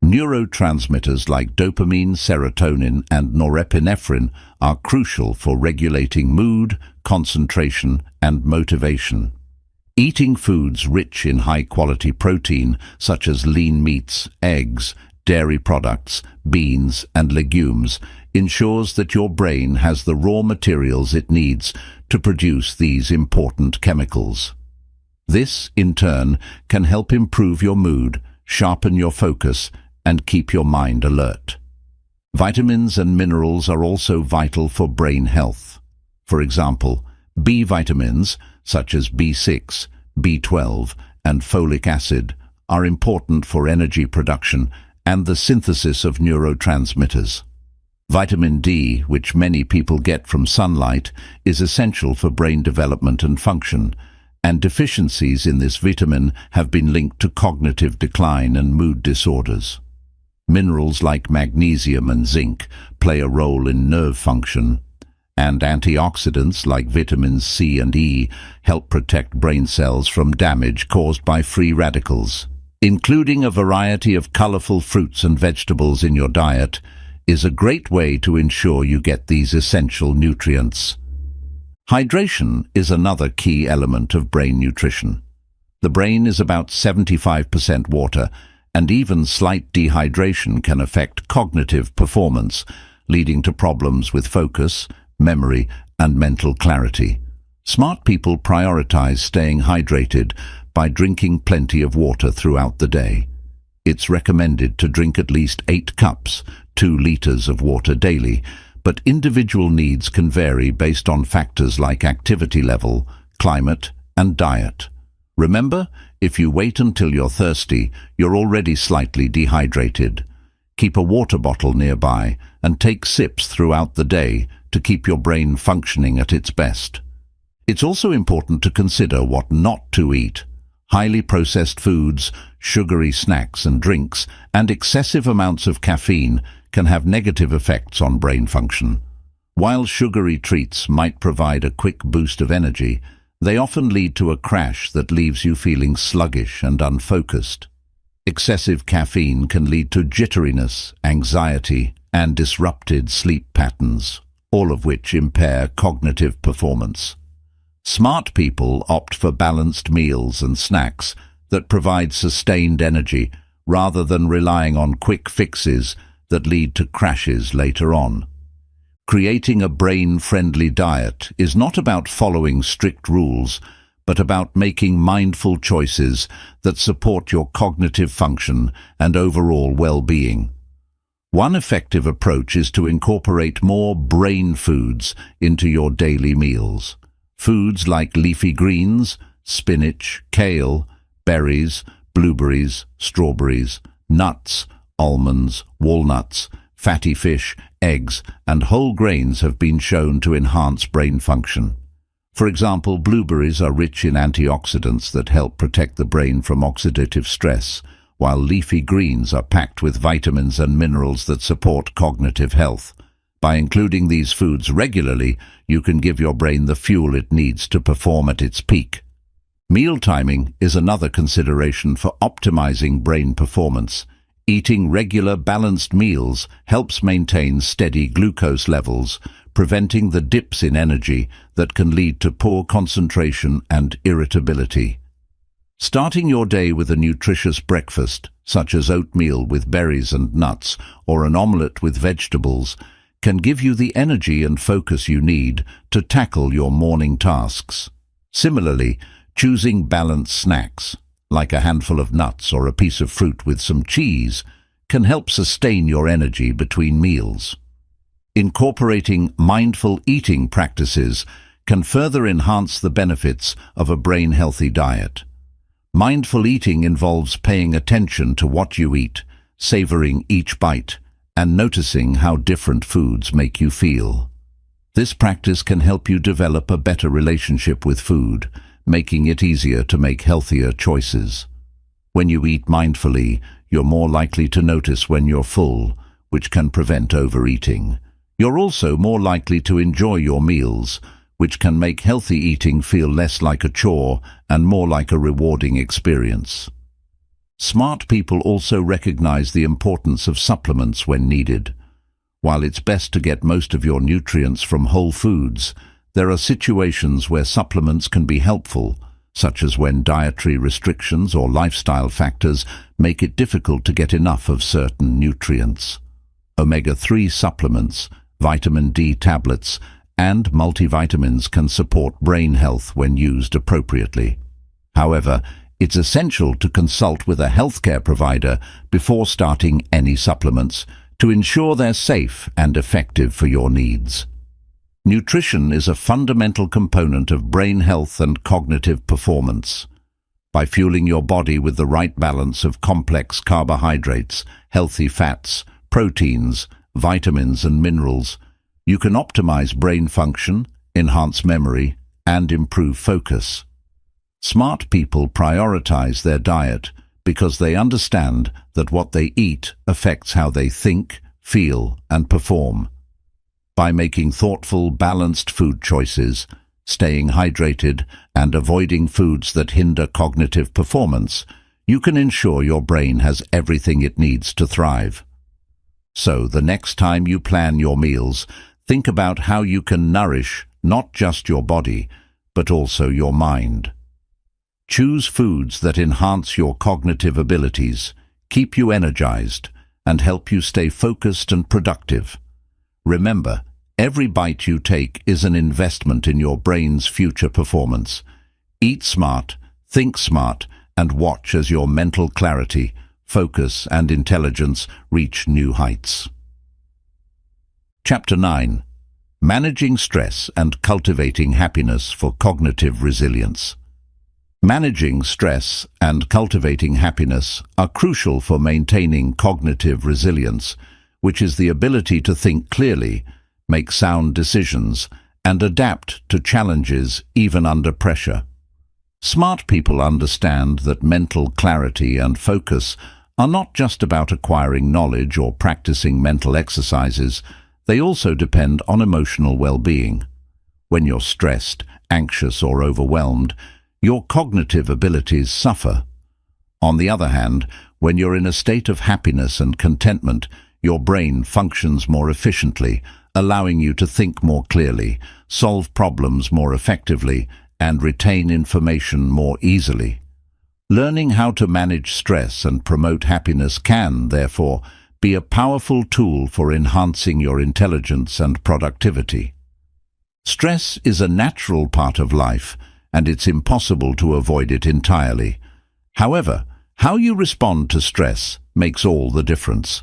Speaker 1: Neurotransmitters like dopamine, serotonin, and norepinephrine are crucial for regulating mood, concentration, and motivation. Eating foods rich in high-quality protein, such as lean meats, eggs, dairy products, beans, and legumes, ensures that your brain has the raw materials it needs to produce these important chemicals. This, in turn, can help improve your mood, sharpen your focus, and keep your mind alert. Vitamins and minerals are also vital for brain health. For example, B vitamins, such as B6, B12, and folic acid, are important for energy production and the synthesis of neurotransmitters. Vitamin D, which many people get from sunlight, is essential for brain development and function, and deficiencies in this vitamin have been linked to cognitive decline and mood disorders. Minerals like magnesium and zinc play a role in nerve function, and antioxidants like vitamins C and E help protect brain cells from damage caused by free radicals. Including a variety of colorful fruits and vegetables in your diet is a great way to ensure you get these essential nutrients. Hydration is another key element of brain nutrition. The brain is about 75% water, and even slight dehydration can affect cognitive performance, leading to problems with focus, memory, and mental clarity. Smart people prioritize staying hydrated by drinking plenty of water throughout the day. It's recommended to drink at least 8 cups, 2 liters of water daily, but individual needs can vary based on factors like activity level, climate, and diet. Remember, if you wait until you're thirsty, you're already slightly dehydrated. Keep a water bottle nearby and take sips throughout the day to keep your brain functioning at its best. It's also important to consider what not to eat. Highly processed foods, sugary snacks and drinks, and excessive amounts of caffeine can have negative effects on brain function. While sugary treats might provide a quick boost of energy, they often lead to a crash that leaves you feeling sluggish and unfocused. Excessive caffeine can lead to jitteriness, anxiety, and disrupted sleep patterns, all of which impair cognitive performance. Smart people opt for balanced meals and snacks that provide sustained energy rather than relying on quick fixes that lead to crashes later on. Creating a brain-friendly diet is not about following strict rules, but about making mindful choices that support your cognitive function and overall well-being. One effective approach is to incorporate more brain foods into your daily meals. Foods like leafy greens, spinach, kale, berries, blueberries, strawberries, nuts, almonds, walnuts, fatty fish, eggs, and whole grains have been shown to enhance brain function. For example, blueberries are rich in antioxidants that help protect the brain from oxidative stress, while leafy greens are packed with vitamins and minerals that support cognitive health. By including these foods regularly, you can give your brain the fuel it needs to perform at its peak. Meal timing is another consideration for optimizing brain performance. Eating regular, balanced meals helps maintain steady glucose levels, preventing the dips in energy that can lead to poor concentration and irritability. Starting your day with a nutritious breakfast, such as oatmeal with berries and nuts, or an omelette with vegetables, can give you the energy and focus you need to tackle your morning tasks. Similarly, choosing balanced snacks, like a handful of nuts or a piece of fruit with some cheese, can help sustain your energy between meals. Incorporating mindful eating practices can further enhance the benefits of a brain-healthy diet. Mindful eating involves paying attention to what you eat, savoring each bite, and noticing how different foods make you feel. This practice can help you develop a better relationship with food, making it easier to make healthier choices. When you eat mindfully, you're more likely to notice when you're full, which can prevent overeating. You're also more likely to enjoy your meals, which can make healthy eating feel less like a chore and more like a rewarding experience. Smart people also recognize the importance of supplements when needed. While it's best to get most of your nutrients from whole foods, there are situations where supplements can be helpful, such as when dietary restrictions or lifestyle factors make it difficult to get enough of certain nutrients. Omega-3 supplements, vitamin D tablets, and multivitamins can support brain health when used appropriately. However, it's essential to consult with a healthcare provider before starting any supplements to ensure they're safe and effective for your needs. Nutrition is a fundamental component of brain health and cognitive performance. By fueling your body with the right balance of complex carbohydrates, healthy fats, proteins, vitamins and minerals, you can optimize brain function, enhance memory, and improve focus. Smart people prioritize their diet because they understand that what they eat affects how they think, feel, and perform. By making thoughtful, balanced food choices, staying hydrated, and avoiding foods that hinder cognitive performance, you can ensure your brain has everything it needs to thrive. So, the next time you plan your meals, think about how you can nourish not just your body, but also your mind. Choose foods that enhance your cognitive abilities, keep you energized, and help you stay focused and productive. Remember, every bite you take is an investment in your brain's future performance. Eat smart, think smart, and watch as your mental clarity, focus, and intelligence reach new heights. Chapter 9. Managing Stress and Cultivating Happiness for Cognitive Resilience. Managing stress and cultivating happiness are crucial for maintaining cognitive resilience, which is the ability to think clearly, make sound decisions, and adapt to challenges even under pressure. Smart people understand that mental clarity and focus are not just about acquiring knowledge or practicing mental exercises, they also depend on emotional well-being. When you're stressed, anxious, or overwhelmed, your cognitive abilities suffer. On the other hand, when you're in a state of happiness and contentment, your brain functions more efficiently, allowing you to think more clearly, solve problems more effectively, and retain information more easily. Learning how to manage stress and promote happiness can, therefore, be a powerful tool for enhancing your intelligence and productivity. Stress is a natural part of life, and it's impossible to avoid it entirely. However, how you respond to stress makes all the difference.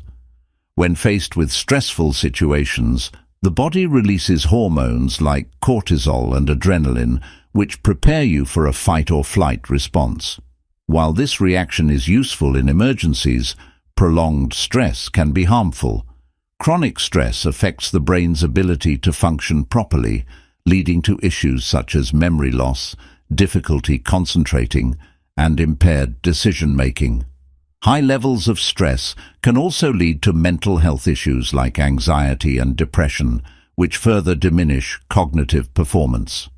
Speaker 1: When faced with stressful situations, the body releases hormones like cortisol and adrenaline, which prepare you for a fight-or-flight response. While this reaction is useful in emergencies, prolonged stress can be harmful. Chronic stress affects the brain's ability to function properly, leading to issues such as memory loss, difficulty concentrating, and impaired decision-making. High levels of stress can also lead to mental health issues like anxiety and depression, which further diminish cognitive performance.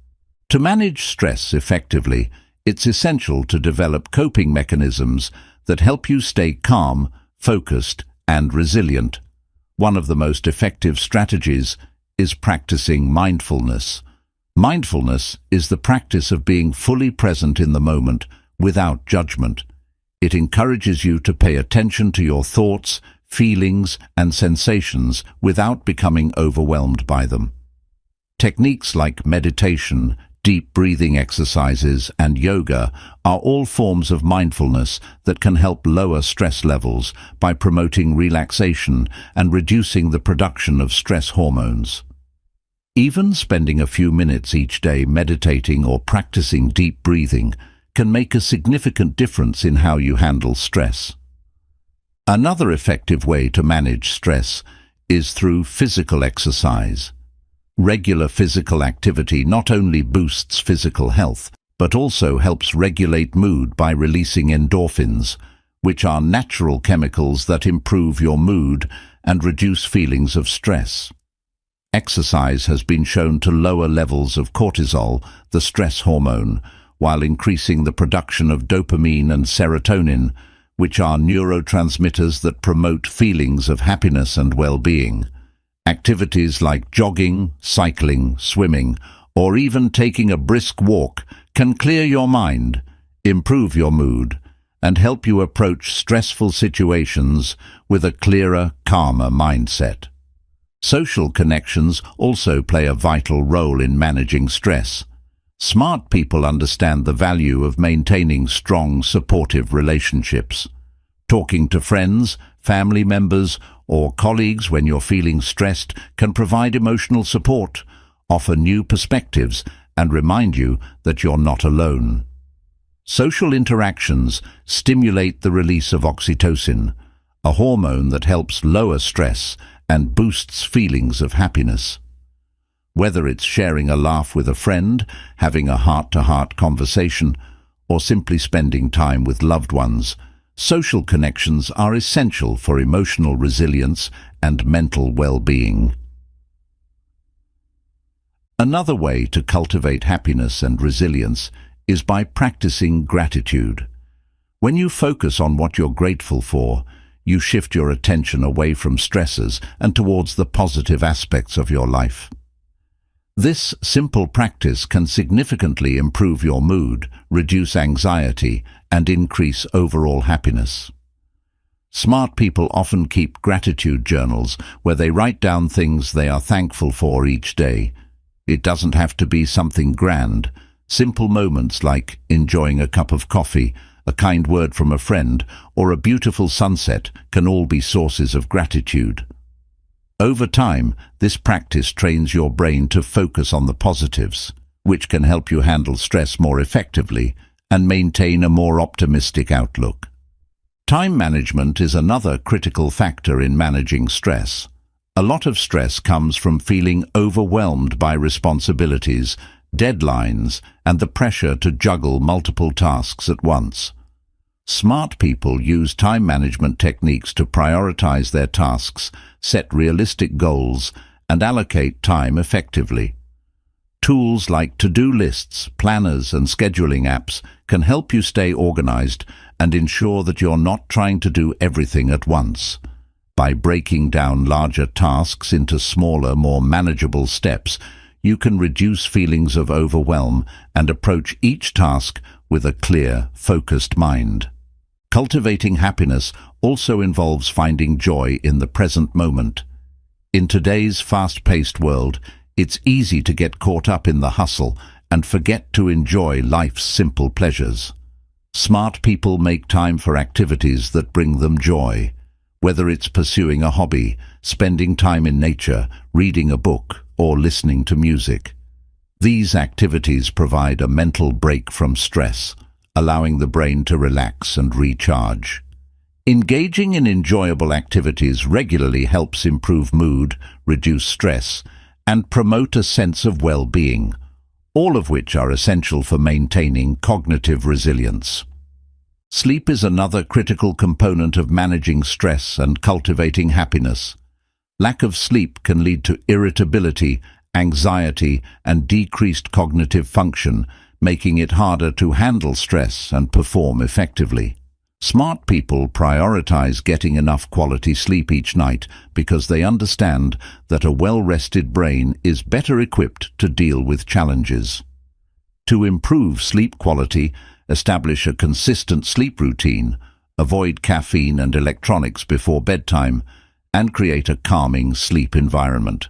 Speaker 1: To manage stress effectively, it's essential to develop coping mechanisms that help you stay calm, focused, and resilient. One of the most effective strategies is practicing mindfulness. Mindfulness is the practice of being fully present in the moment without judgment. It encourages you to pay attention to your thoughts, feelings, and sensations without becoming overwhelmed by them. Techniques like meditation, deep breathing exercises, and yoga are all forms of mindfulness that can help lower stress levels by promoting relaxation and reducing the production of stress hormones. Even spending a few minutes each day meditating or practicing deep breathing can make a significant difference in how you handle stress. Another effective way to manage stress is through physical exercise. Regular physical activity not only boosts physical health, but also helps regulate mood by releasing endorphins, which are natural chemicals that improve your mood and reduce feelings of stress. Exercise has been shown to lower levels of cortisol, the stress hormone, while increasing the production of dopamine and serotonin, which are neurotransmitters that promote feelings of happiness and well-being. Activities like jogging, cycling, swimming, or even taking a brisk walk can clear your mind, improve your mood, and help you approach stressful situations with a clearer, calmer mindset. Social connections also play a vital role in managing stress. Smart people understand the value of maintaining strong, supportive relationships. Talking to friends, family members, or colleagues when you're feeling stressed can provide emotional support, offer new perspectives, and remind you that you're not alone. Social interactions stimulate the release of oxytocin, a hormone that helps lower stress and boosts feelings of happiness. Whether it's sharing a laugh with a friend, having a heart-to-heart conversation, or simply spending time with loved ones, social connections are essential for emotional resilience and mental well-being. Another way to cultivate happiness and resilience is by practicing gratitude. When you focus on what you're grateful for, you shift your attention away from stresses and towards the positive aspects of your life. This simple practice can significantly improve your mood, reduce anxiety, and increase overall happiness. Smart people often keep gratitude journals where they write down things they are thankful for each day. It doesn't have to be something grand. Simple moments like enjoying a cup of coffee, a kind word from a friend, or a beautiful sunset can all be sources of gratitude. Over time, this practice trains your brain to focus on the positives, which can help you handle stress more effectively and maintain a more optimistic outlook. Time management is another critical factor in managing stress. A lot of stress comes from feeling overwhelmed by responsibilities, deadlines, and the pressure to juggle multiple tasks at once. Smart people use time management techniques to prioritize their tasks, set realistic goals, and allocate time effectively. Tools like to-do lists, planners, and scheduling apps can help you stay organized and ensure that you're not trying to do everything at once. By breaking down larger tasks into smaller, more manageable steps, you can reduce feelings of overwhelm and approach each task with a clear, focused mind. Cultivating happiness also involves finding joy in the present moment. In today's fast-paced world, it's easy to get caught up in the hustle and forget to enjoy life's simple pleasures. Smart people make time for activities that bring them joy, whether it's pursuing a hobby, spending time in nature, reading a book, or listening to music. These activities provide a mental break from stress, allowing the brain to relax and recharge. Engaging in enjoyable activities regularly helps improve mood, reduce stress, and promote a sense of well-being, all of which are essential for maintaining cognitive resilience. Sleep is another critical component of managing stress and cultivating happiness. Lack of sleep can lead to irritability, anxiety, and decreased cognitive function, making it harder to handle stress and perform effectively. Smart people prioritize getting enough quality sleep each night because they understand that a well-rested brain is better equipped to deal with challenges. To improve sleep quality, establish a consistent sleep routine, avoid caffeine and electronics before bedtime, and create a calming sleep environment.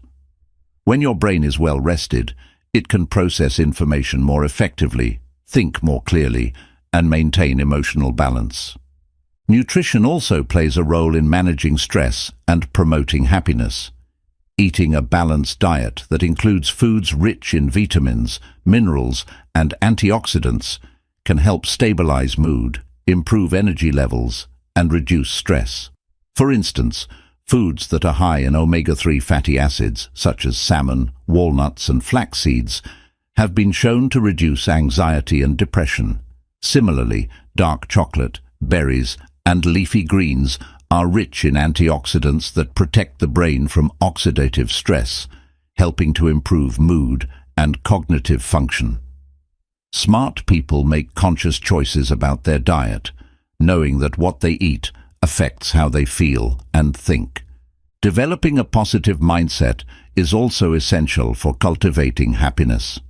Speaker 1: When your brain is well rested, it can process information more effectively, think more clearly, and maintain emotional balance. Nutrition also plays a role in managing stress and promoting happiness. Eating a balanced diet that includes foods rich in vitamins, minerals, and antioxidants can help stabilize mood, improve energy levels, and reduce stress. For instance, foods that are high in omega-3 fatty acids, such as salmon, walnuts, and flax seeds, have been shown to reduce anxiety and depression. Similarly, dark chocolate, berries, and leafy greens are rich in antioxidants that protect the brain from oxidative stress, helping to improve mood and cognitive function. Smart people make conscious choices about their diet, knowing that what they eat affects how they feel and think. Developing a positive mindset is also essential for cultivating happiness.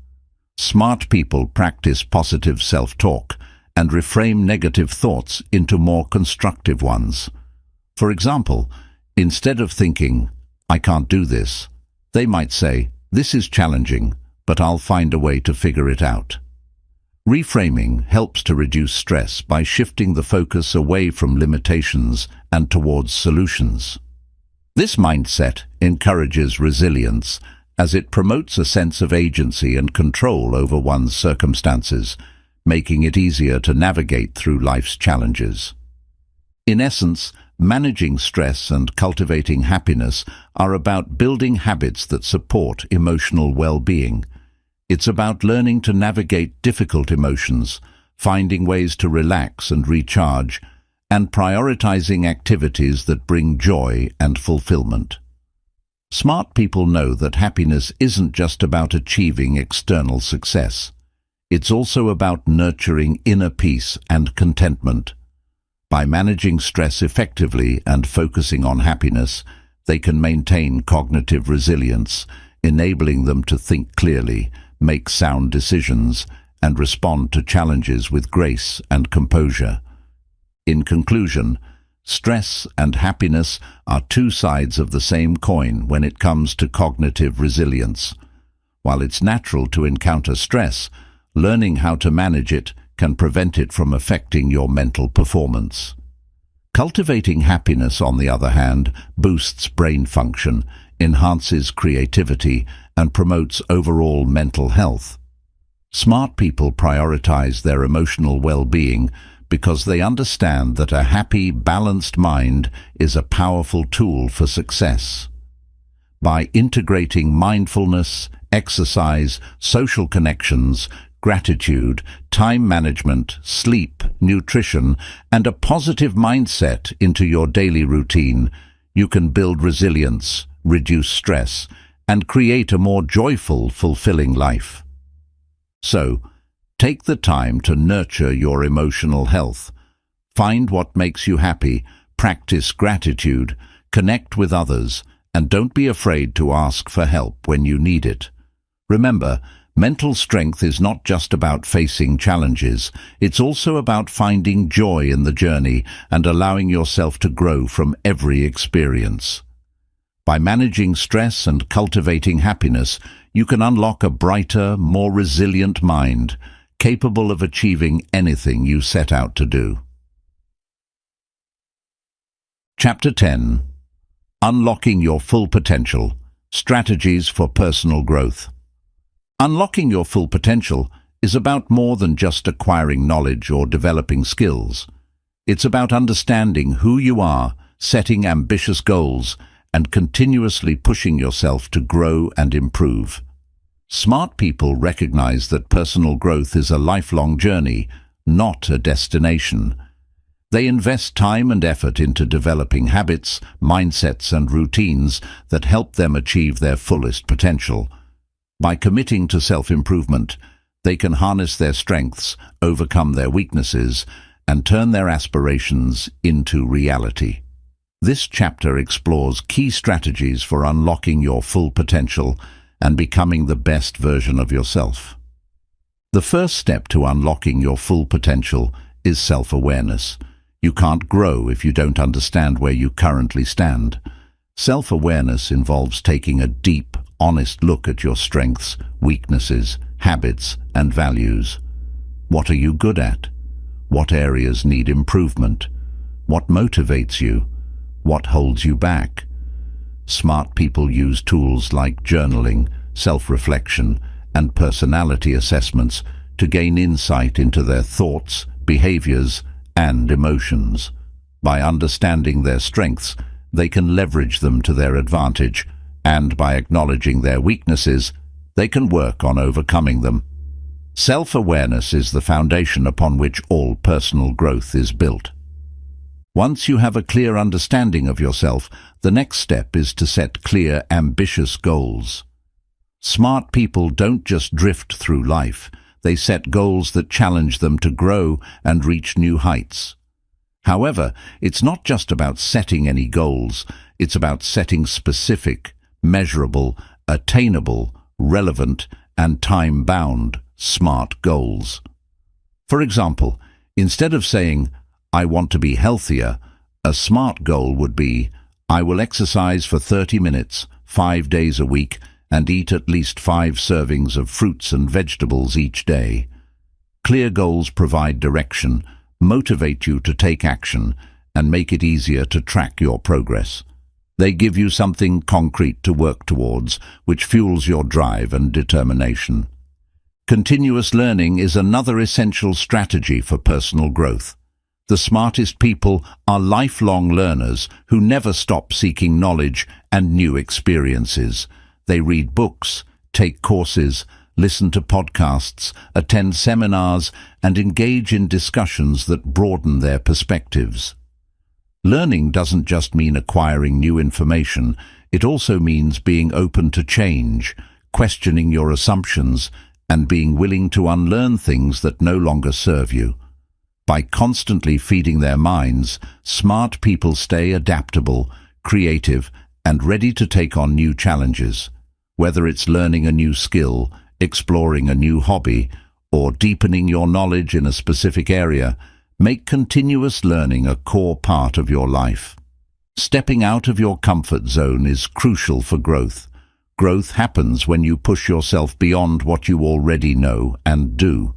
Speaker 1: Smart people practice positive self-talk and reframe negative thoughts into more constructive ones. For example, instead of thinking, "I can't do this," they might say, "This is challenging, but I'll find a way to figure it out." Reframing helps to reduce stress by shifting the focus away from limitations and towards solutions. This mindset encourages resilience as it promotes a sense of agency and control over one's circumstances, making it easier to navigate through life's challenges. In essence, managing stress and cultivating happiness are about building habits that support emotional well-being. It's about learning to navigate difficult emotions, finding ways to relax and recharge, and prioritizing activities that bring joy and fulfillment. Smart people know that happiness isn't just about achieving external success. It's also about nurturing inner peace and contentment. By managing stress effectively and focusing on happiness, they can maintain cognitive resilience, enabling them to think clearly, make sound decisions, and respond to challenges with grace and composure. In conclusion, stress and happiness are two sides of the same coin when it comes to cognitive resilience. While it's natural to encounter stress, learning how to manage it can prevent it from affecting your mental performance. Cultivating happiness, on the other hand, boosts brain function, enhances creativity, and promotes overall mental health. Smart people prioritize their emotional well-being because they understand that a happy, balanced mind is a powerful tool for success. By integrating mindfulness, exercise, social connections, gratitude, time management, sleep, nutrition, and a positive mindset into your daily routine, you can build resilience, reduce stress, and create a more joyful, fulfilling life. So, take the time to nurture your emotional health. Find what makes you happy, practice gratitude, connect with others, and don't be afraid to ask for help when you need it. Remember, mental strength is not just about facing challenges, it's also about finding joy in the journey and allowing yourself to grow from every experience. By managing stress and cultivating happiness, you can unlock a brighter, more resilient mind, capable of achieving anything you set out to do. Chapter 10. Unlocking Your Full Potential: Strategies for Personal Growth. Unlocking your full potential is about more than just acquiring knowledge or developing skills. It's about understanding who you are, setting ambitious goals, and continuously pushing yourself to grow and improve. Smart people recognize that personal growth is a lifelong journey, not a destination. They invest time and effort into developing habits, mindsets, and routines that help them achieve their fullest potential. By committing to self-improvement, they can harness their strengths, overcome their weaknesses, and turn their aspirations into reality. This chapter explores key strategies for unlocking your full potential and becoming the best version of yourself. The first step to unlocking your full potential is self-awareness. You can't grow if you don't understand where you currently stand. Self-awareness involves taking a deep, honest look at your strengths, weaknesses, habits, and values. What are you good at? What areas need improvement? What motivates you? What holds you back? Smart people use tools like journaling, self-reflection, and personality assessments to gain insight into their thoughts, behaviors, and emotions. By understanding their strengths, they can leverage them to their advantage, and by acknowledging their weaknesses, they can work on overcoming them. Self-awareness is the foundation upon which all personal growth is built. Once you have a clear understanding of yourself, the next step is to set clear, ambitious goals. Smart people don't just drift through life. They set goals that challenge them to grow and reach new heights. However, it's not just about setting any goals. It's about setting specific, measurable, attainable, relevant, and time-bound, smart goals. For example, instead of saying, "I want to be healthier," a smart goal would be, "I will exercise for 30 minutes, 5 days a week, and eat at least 5 servings of fruits and vegetables each day." Clear goals provide direction, motivate you to take action, and make it easier to track your progress. They give you something concrete to work towards, which fuels your drive and determination. Continuous learning is another essential strategy for personal growth. The smartest people are lifelong learners who never stop seeking knowledge and new experiences. They read books, take courses, listen to podcasts, attend seminars, and engage in discussions that broaden their perspectives. Learning doesn't just mean acquiring new information, it also means being open to change, questioning your assumptions, and being willing to unlearn things that no longer serve you. By constantly feeding their minds, smart people stay adaptable, creative, and ready to take on new challenges. Whether it's learning a new skill, exploring a new hobby, or deepening your knowledge in a specific area, make continuous learning a core part of your life. Stepping out of your comfort zone is crucial for growth. Growth happens when you push yourself beyond what you already know and do.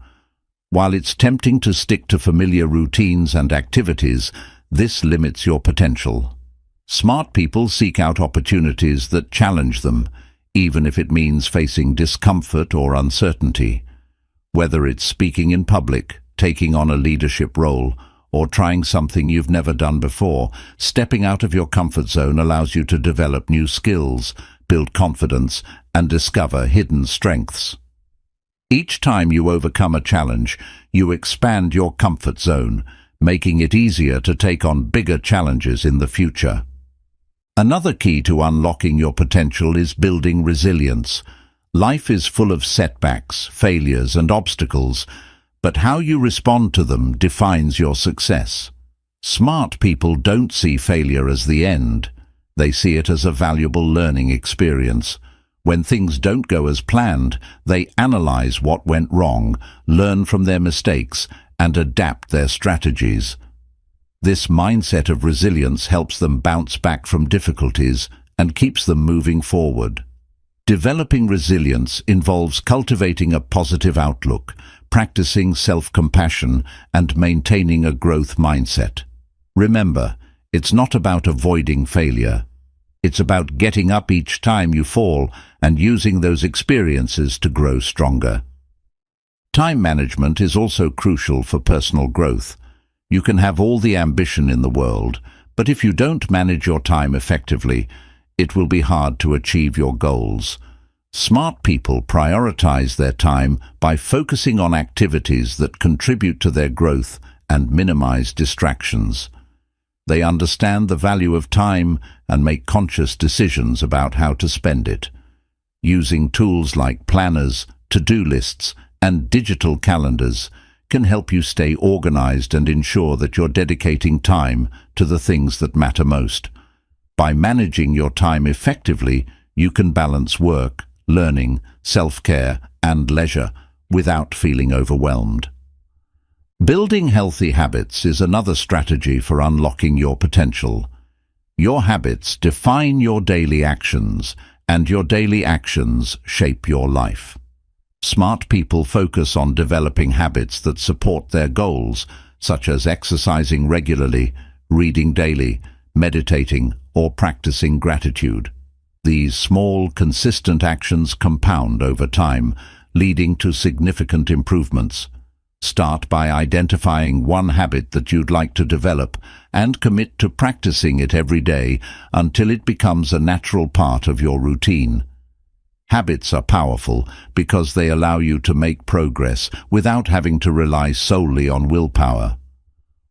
Speaker 1: While it's tempting to stick to familiar routines and activities, this limits your potential. Smart people seek out opportunities that challenge them, even if it means facing discomfort or uncertainty. Whether it's speaking in public, taking on a leadership role, or trying something you've never done before, stepping out of your comfort zone allows you to develop new skills, build confidence, and discover hidden strengths. Each time you overcome a challenge, you expand your comfort zone, making it easier to take on bigger challenges in the future. Another key to unlocking your potential is building resilience. Life is full of setbacks, failures, and obstacles, but how you respond to them defines your success. Smart people don't see failure as the end. They see it as a valuable learning experience. When things don't go as planned, they analyze what went wrong, learn from their mistakes, and adapt their strategies. This mindset of resilience helps them bounce back from difficulties and keeps them moving forward. Developing resilience involves cultivating a positive outlook, practicing self-compassion, and maintaining a growth mindset. Remember, it's not about avoiding failure. It's about getting up each time you fall and using those experiences to grow stronger. Time management is also crucial for personal growth. You can have all the ambition in the world, but if you don't manage your time effectively, it will be hard to achieve your goals. Smart people prioritize their time by focusing on activities that contribute to their growth and minimize distractions. They understand the value of time and make conscious decisions about how to spend it. Using tools like planners, to-do lists, and digital calendars can help you stay organized and ensure that you're dedicating time to the things that matter most. By managing your time effectively, you can balance work, learning, self-care, and leisure without feeling overwhelmed. Building healthy habits is another strategy for unlocking your potential. Your habits define your daily actions, and your daily actions shape your life. Smart people focus on developing habits that support their goals, such as exercising regularly, reading daily, meditating, or practicing gratitude. These small, consistent actions compound over time, leading to significant improvements. Start by identifying one habit that you'd like to develop and commit to practicing it every day until it becomes a natural part of your routine. Habits are powerful because they allow you to make progress without having to rely solely on willpower.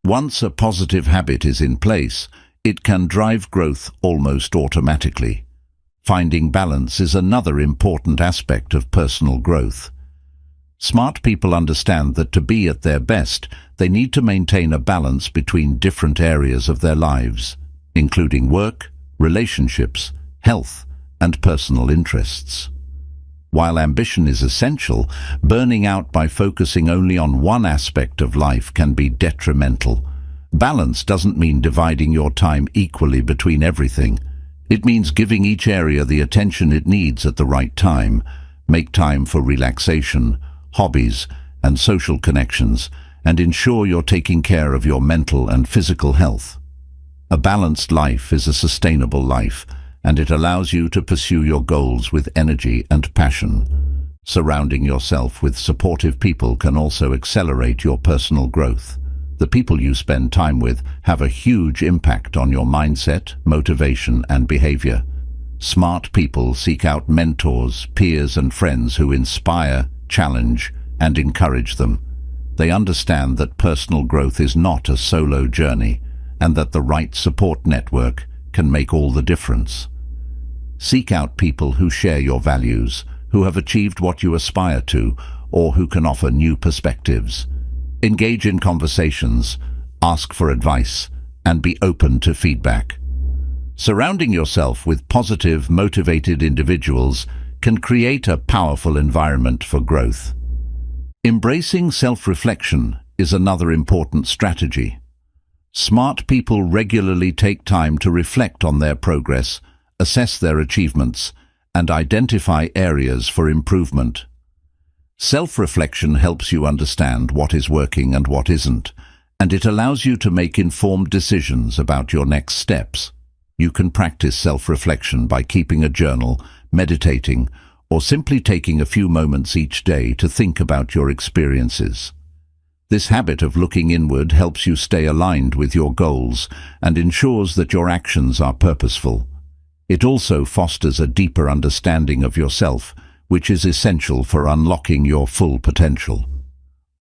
Speaker 1: Once a positive habit is in place, it can drive growth almost automatically. Finding balance is another important aspect of personal growth. Smart people understand that to be at their best, they need to maintain a balance between different areas of their lives, including work, relationships, health, and personal interests. While ambition is essential, burning out by focusing only on one aspect of life can be detrimental. Balance doesn't mean dividing your time equally between everything. It means giving each area the attention it needs at the right time. Make time for relaxation, hobbies, and social connections, and ensure you're taking care of your mental and physical health. A balanced life is a sustainable life, and it allows you to pursue your goals with energy and passion. Surrounding yourself with supportive people can also accelerate your personal growth. The people you spend time with have a huge impact on your mindset, motivation, and behavior. Smart people seek out mentors, peers, and friends who inspire, challenge, and encourage them. They understand that personal growth is not a solo journey, and that the right support network can make all the difference. Seek out people who share your values, who have achieved what you aspire to, or who can offer new perspectives. Engage in conversations, ask for advice, and be open to feedback. Surrounding yourself with positive, motivated individuals can create a powerful environment for growth. Embracing self-reflection is another important strategy. Smart people regularly take time to reflect on their progress, assess their achievements, and identify areas for improvement. Self-reflection helps you understand what is working and what isn't, and it allows you to make informed decisions about your next steps. You can practice self-reflection by keeping a journal, meditating, or simply taking a few moments each day to think about your experiences. This habit of looking inward helps you stay aligned with your goals and ensures that your actions are purposeful. It also fosters a deeper understanding of yourself, which is essential for unlocking your full potential.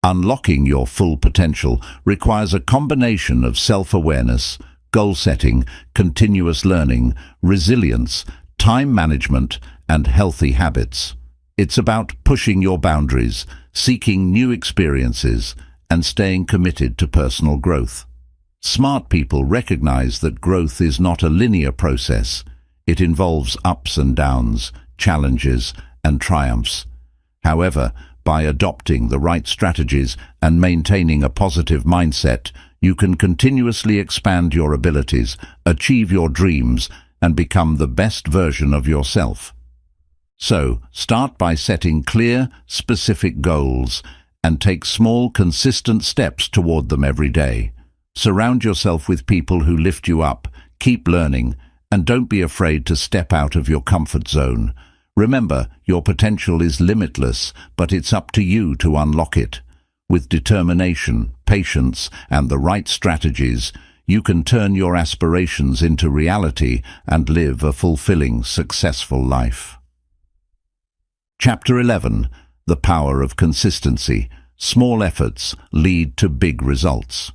Speaker 1: Unlocking your full potential requires a combination of self-awareness, goal setting, continuous learning, resilience, time management, and healthy habits. It's about pushing your boundaries, seeking new experiences, and staying committed to personal growth. Smart people recognize that growth is not a linear process. It involves ups and downs, challenges, and triumphs. However, by adopting the right strategies and maintaining a positive mindset, you can continuously expand your abilities, achieve your dreams, and become the best version of yourself. So, start by setting clear, specific goals and take small, consistent steps toward them every day. Surround yourself with people who lift you up, keep learning, and don't be afraid to step out of your comfort zone. Remember, your potential is limitless, but it's up to you to unlock it. With determination, patience, and the right strategies, you can turn your aspirations into reality and live a fulfilling, successful life. Chapter 11. The Power of Consistency. Small efforts lead to big results.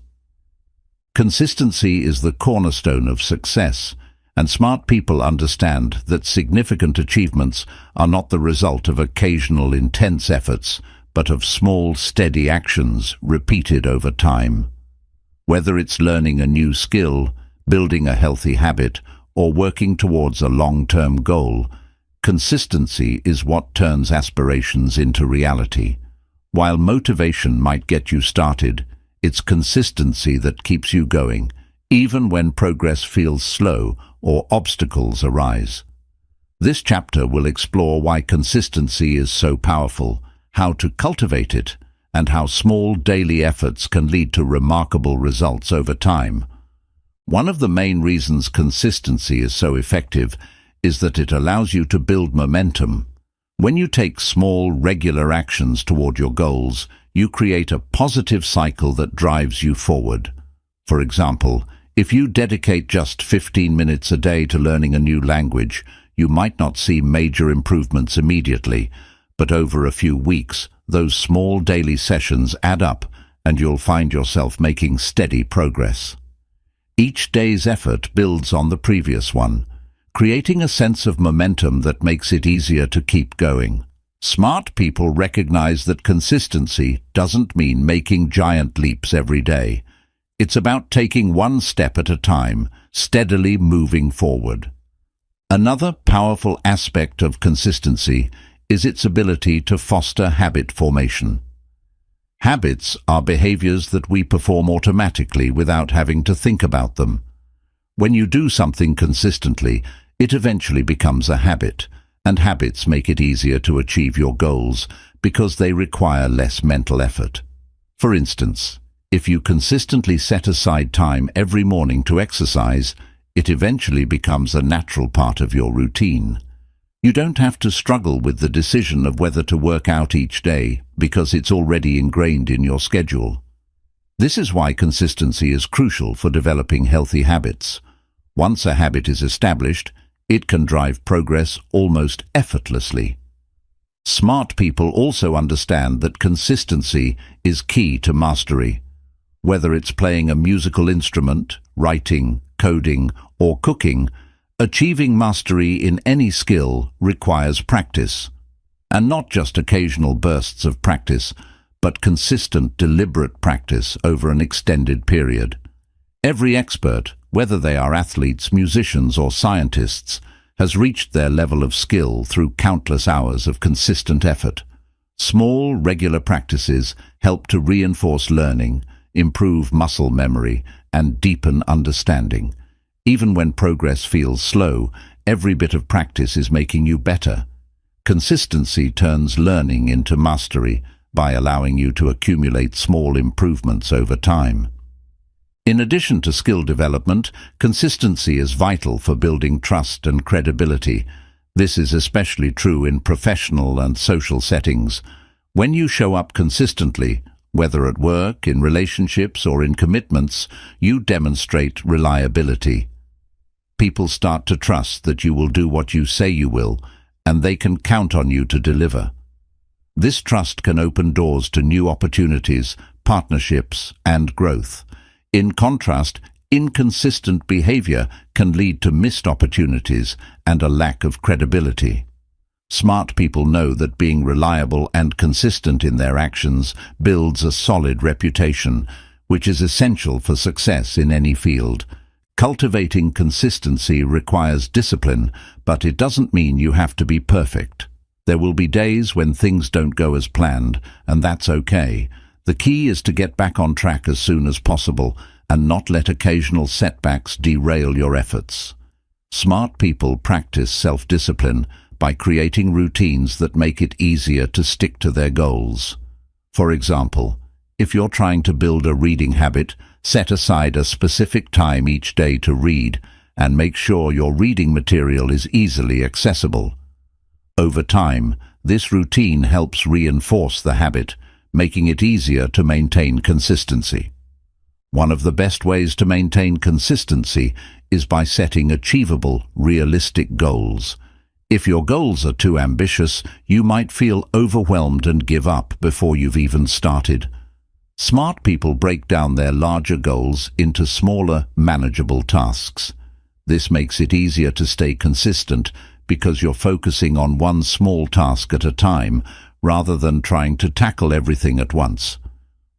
Speaker 1: Consistency is the cornerstone of success, and smart people understand that significant achievements are not the result of occasional intense efforts, but of small, steady actions repeated over time. Whether it's learning a new skill, building a healthy habit, or working towards a long-term goal, consistency is what turns aspirations into reality. While motivation might get you started, It's consistency that keeps you going, even when progress feels slow or obstacles arise. This chapter will explore why consistency is so powerful, how to cultivate it, and how small daily efforts can lead to remarkable results over time. One of the main reasons consistency is so effective is that it allows you to build momentum. When you take small, regular actions toward your goals, you create a positive cycle that drives you forward. For example, if you dedicate just 15 minutes a day to learning a new language, you might not see major improvements immediately, but over a few weeks, those small daily sessions add up and you'll find yourself making steady progress. Each day's effort builds on the previous one, creating a sense of momentum that makes it easier to keep going. Smart people recognize that consistency doesn't mean making giant leaps every day. It's about taking one step at a time, steadily moving forward. Another powerful aspect of consistency is its ability to foster habit formation. Habits are behaviors that we perform automatically without having to think about them. When you do something consistently, it eventually becomes a habit, and habits make it easier to achieve your goals because they require less mental effort. For instance, if you consistently set aside time every morning to exercise, it eventually becomes a natural part of your routine. You don't have to struggle with the decision of whether to work out each day because it's already ingrained in your schedule. This is why consistency is crucial for developing healthy habits. Once a habit is established, it can drive progress almost effortlessly. Smart people also understand that consistency is key to mastery. Whether it's playing a musical instrument, writing, coding, or cooking, achieving mastery in any skill requires practice. And not just occasional bursts of practice, but consistent, deliberate practice over an extended period. Every expert, whether they are athletes, musicians, or scientists, has reached their level of skill through countless hours of consistent effort. Small, regular practices help to reinforce learning, improve muscle memory, and deepen understanding. Even when progress feels slow, every bit of practice is making you better. Consistency turns learning into mastery by allowing you to accumulate small improvements over time. In addition to skill development, consistency is vital for building trust and credibility. This is especially true in professional and social settings. When you show up consistently, whether at work, in relationships, or in commitments, you demonstrate reliability. People start to trust that you will do what you say you will, and they can count on you to deliver. This trust can open doors to new opportunities, partnerships, and growth. In contrast, inconsistent behavior can lead to missed opportunities and a lack of credibility. Smart people know that being reliable and consistent in their actions builds a solid reputation, which is essential for success in any field. Cultivating consistency requires discipline, but it doesn't mean you have to be perfect. There will be days when things don't go as planned, and that's okay. The key is to get back on track as soon as possible and not let occasional setbacks derail your efforts. Smart people practice self-discipline by creating routines that make it easier to stick to their goals. For example, if you're trying to build a reading habit, set aside a specific time each day to read and make sure your reading material is easily accessible. Over time, this routine helps reinforce the habit, making it easier to maintain consistency. One of the best ways to maintain consistency is by setting achievable, realistic goals. If your goals are too ambitious, you might feel overwhelmed and give up before you've even started. Smart people break down their larger goals into smaller, manageable tasks. This makes it easier to stay consistent because you're focusing on one small task at a time rather than trying to tackle everything at once.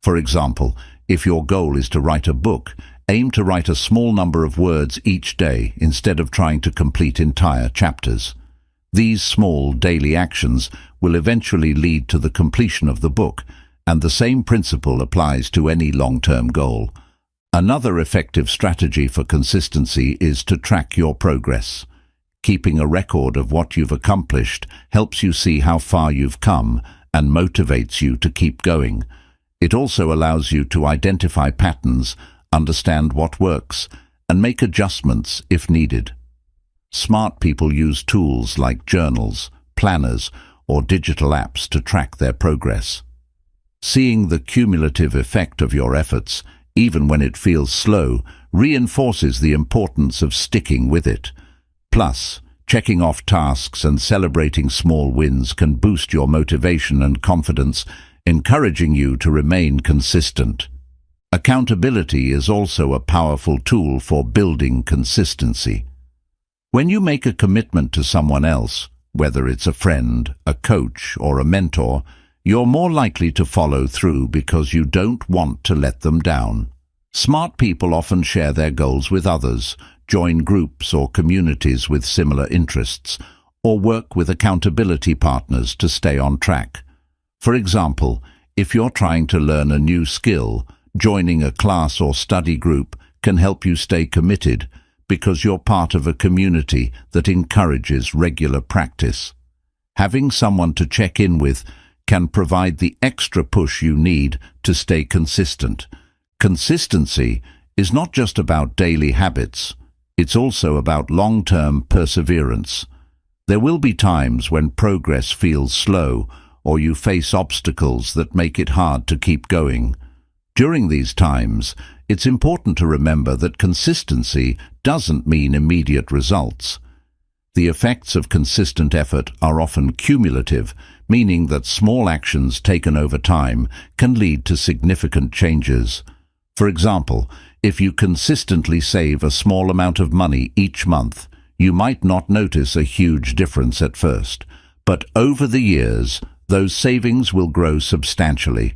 Speaker 1: For example, if your goal is to write a book, aim to write a small number of words each day instead of trying to complete entire chapters. These small daily actions will eventually lead to the completion of the book, and the same principle applies to any long-term goal. Another effective strategy for consistency is to track your progress. Keeping a record of what you've accomplished helps you see how far you've come and motivates you to keep going. It also allows you to identify patterns, understand what works, and make adjustments if needed. Smart people use tools like journals, planners, or digital apps to track their progress. Seeing the cumulative effect of your efforts, even when it feels slow, reinforces the importance of sticking with it. Plus, checking off tasks and celebrating small wins can boost your motivation and confidence, encouraging you to remain consistent. Accountability is also a powerful tool for building consistency. When you make a commitment to someone else, whether it's a friend, a coach, or a mentor, you're more likely to follow through because you don't want to let them down. Smart people often share their goals with others, join groups or communities with similar interests, or work with accountability partners to stay on track. For example, if you're trying to learn a new skill, joining a class or study group can help you stay committed because you're part of a community that encourages regular practice. Having someone to check in with can provide the extra push you need to stay consistent. Consistency is not just about daily habits, it's also about long-term perseverance. There will be times when progress feels slow or you face obstacles that make it hard to keep going. During these times, it's important to remember that consistency doesn't mean immediate results. The effects of consistent effort are often cumulative, meaning that small actions taken over time can lead to significant changes. For example, if you consistently save a small amount of money each month, you might not notice a huge difference at first, but over the years, those savings will grow substantially.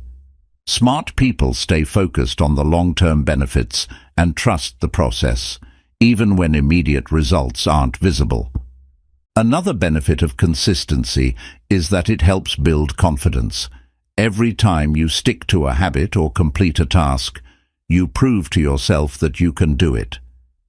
Speaker 1: Smart people stay focused on the long-term benefits and trust the process, even when immediate results aren't visible. Another benefit of consistency is that it helps build confidence. Every time you stick to a habit or complete a task, you prove to yourself that you can do it.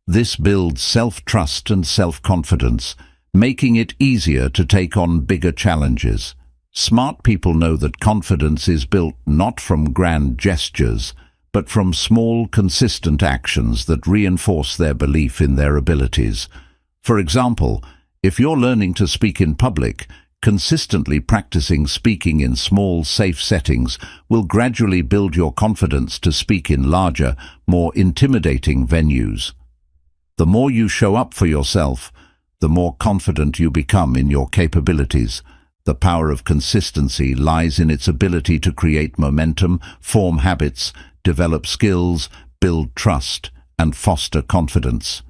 Speaker 1: This builds self-trust and self-confidence, making it easier to take on bigger challenges. Smart people know that confidence is built not from grand gestures, but from small, consistent actions that reinforce their belief in their abilities. For example, if you're learning to speak in public, consistently practicing speaking in small, safe settings will gradually build your confidence to speak in larger, more intimidating venues. The more you show up for yourself, the more confident you become in your capabilities. The power of consistency lies in its ability to create momentum, form habits, develop skills, build trust, and foster confidence.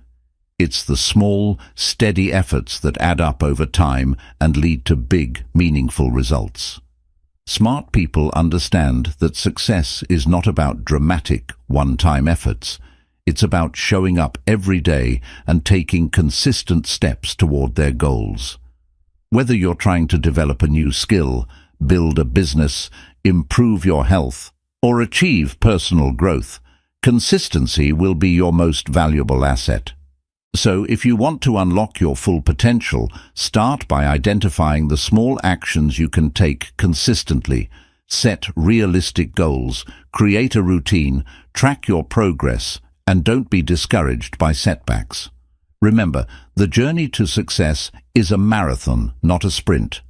Speaker 1: It's the small, steady efforts that add up over time and lead to big, meaningful results. Smart people understand that success is not about dramatic, one-time efforts. It's about showing up every day and taking consistent steps toward their goals. Whether you're trying to develop a new skill, build a business, improve your health, or achieve personal growth, consistency will be your most valuable asset. So if you want to unlock your full potential, start by identifying the small actions you can take consistently. Set realistic goals, create a routine, track your progress, and don't be discouraged by setbacks. Remember, the journey to success is a marathon, not a sprint.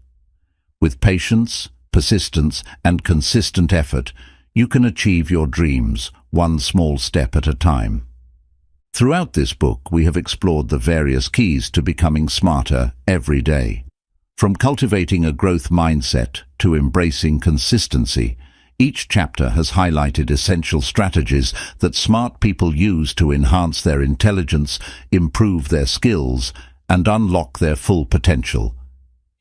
Speaker 1: With patience, persistence, and consistent effort, you can achieve your dreams, one small step at a time. Throughout this book, we have explored the various keys to becoming smarter every day. From cultivating a growth mindset to embracing consistency, each chapter has highlighted essential strategies that smart people use to enhance their intelligence, improve their skills, and unlock their full potential.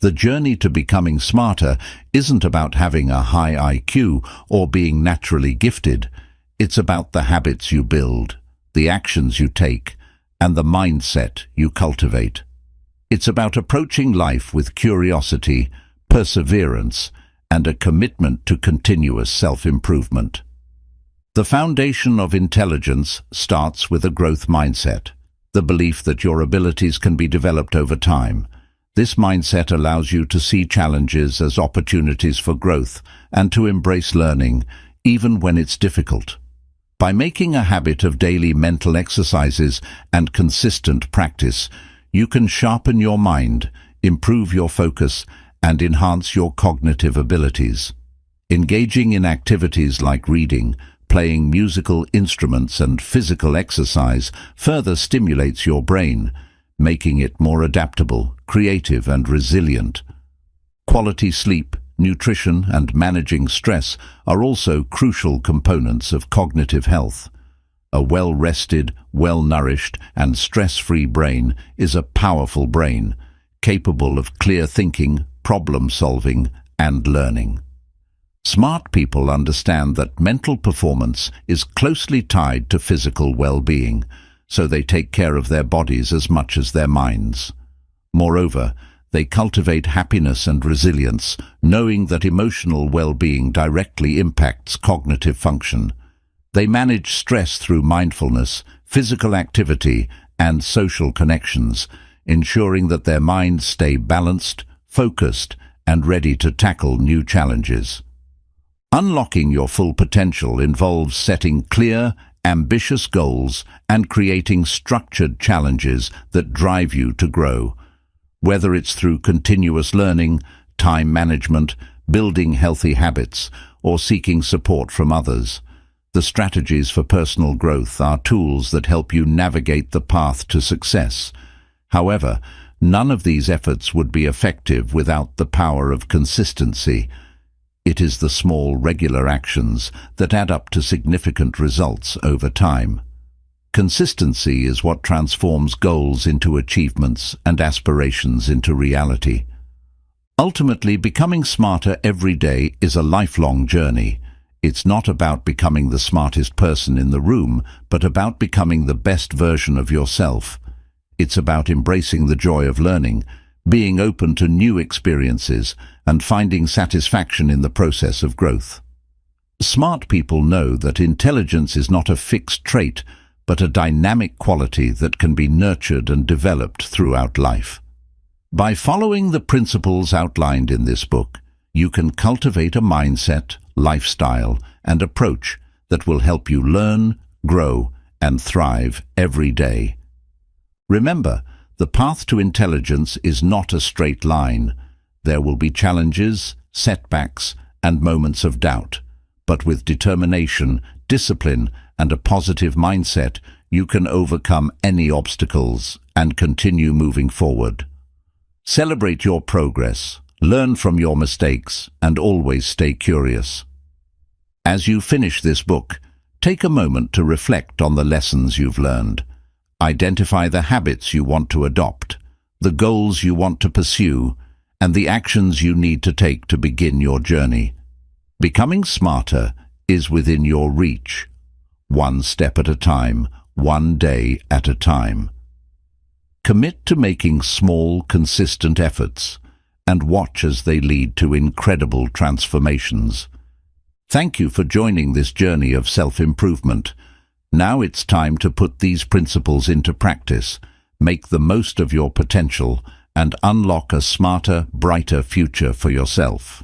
Speaker 1: The journey to becoming smarter isn't about having a high IQ or being naturally gifted. It's about the habits you build, the actions you take, and the mindset you cultivate. It's about approaching life with curiosity, perseverance, and a commitment to continuous self-improvement. The foundation of intelligence starts with a growth mindset, the belief that your abilities can be developed over time. This mindset allows you to see challenges as opportunities for growth and to embrace learning, even when it's difficult. By making a habit of daily mental exercises and consistent practice, you can sharpen your mind, improve your focus, and enhance your cognitive abilities. Engaging in activities like reading, playing musical instruments, and physical exercise further stimulates your brain, making it more adaptable, creative, and resilient. Quality sleep, nutrition, and managing stress are also crucial components of cognitive health. A well-rested, well-nourished, and stress-free brain is a powerful brain, capable of clear thinking, problem-solving, and learning. Smart people understand that mental performance is closely tied to physical well-being, so they take care of their bodies as much as their minds. Moreover, they cultivate happiness and resilience, knowing that emotional well-being directly impacts cognitive function. They manage stress through mindfulness, physical activity, and social connections, ensuring that their minds stay balanced, focused, and ready to tackle new challenges. Unlocking your full potential involves setting clear, ambitious goals and creating structured challenges that drive you to grow. Whether it's through continuous learning, time management, building healthy habits, or seeking support from others, the strategies for personal growth are tools that help you navigate the path to success. However, none of these efforts would be effective without the power of consistency. It is the small, regular actions that add up to significant results over time. Consistency is what transforms goals into achievements and aspirations into reality. Ultimately, becoming smarter every day is a lifelong journey. It's not about becoming the smartest person in the room, but about becoming the best version of yourself. It's about embracing the joy of learning, being open to new experiences, and finding satisfaction in the process of growth. Smart people know that intelligence is not a fixed trait, but a dynamic quality that can be nurtured and developed throughout life. By following the principles outlined in this book, you can cultivate a mindset, lifestyle, and approach that will help you learn, grow, and thrive every day. Remember, the path to intelligence is not a straight line. There will be challenges, setbacks, and moments of doubt. But with determination, discipline, and a positive mindset, you can overcome any obstacles and continue moving forward. Celebrate your progress, learn from your mistakes, and always stay curious. As you finish this book, take a moment to reflect on the lessons you've learned. Identify the habits you want to adopt, the goals you want to pursue, and the actions you need to take to begin your journey. Becoming smarter is within your reach. One step at a time, one day at a time. Commit to making small, consistent efforts, and watch as they lead to incredible transformations. Thank you for joining this journey of self-improvement. Now it's time to put these principles into practice, make the most of your potential, and unlock a smarter, brighter future for yourself.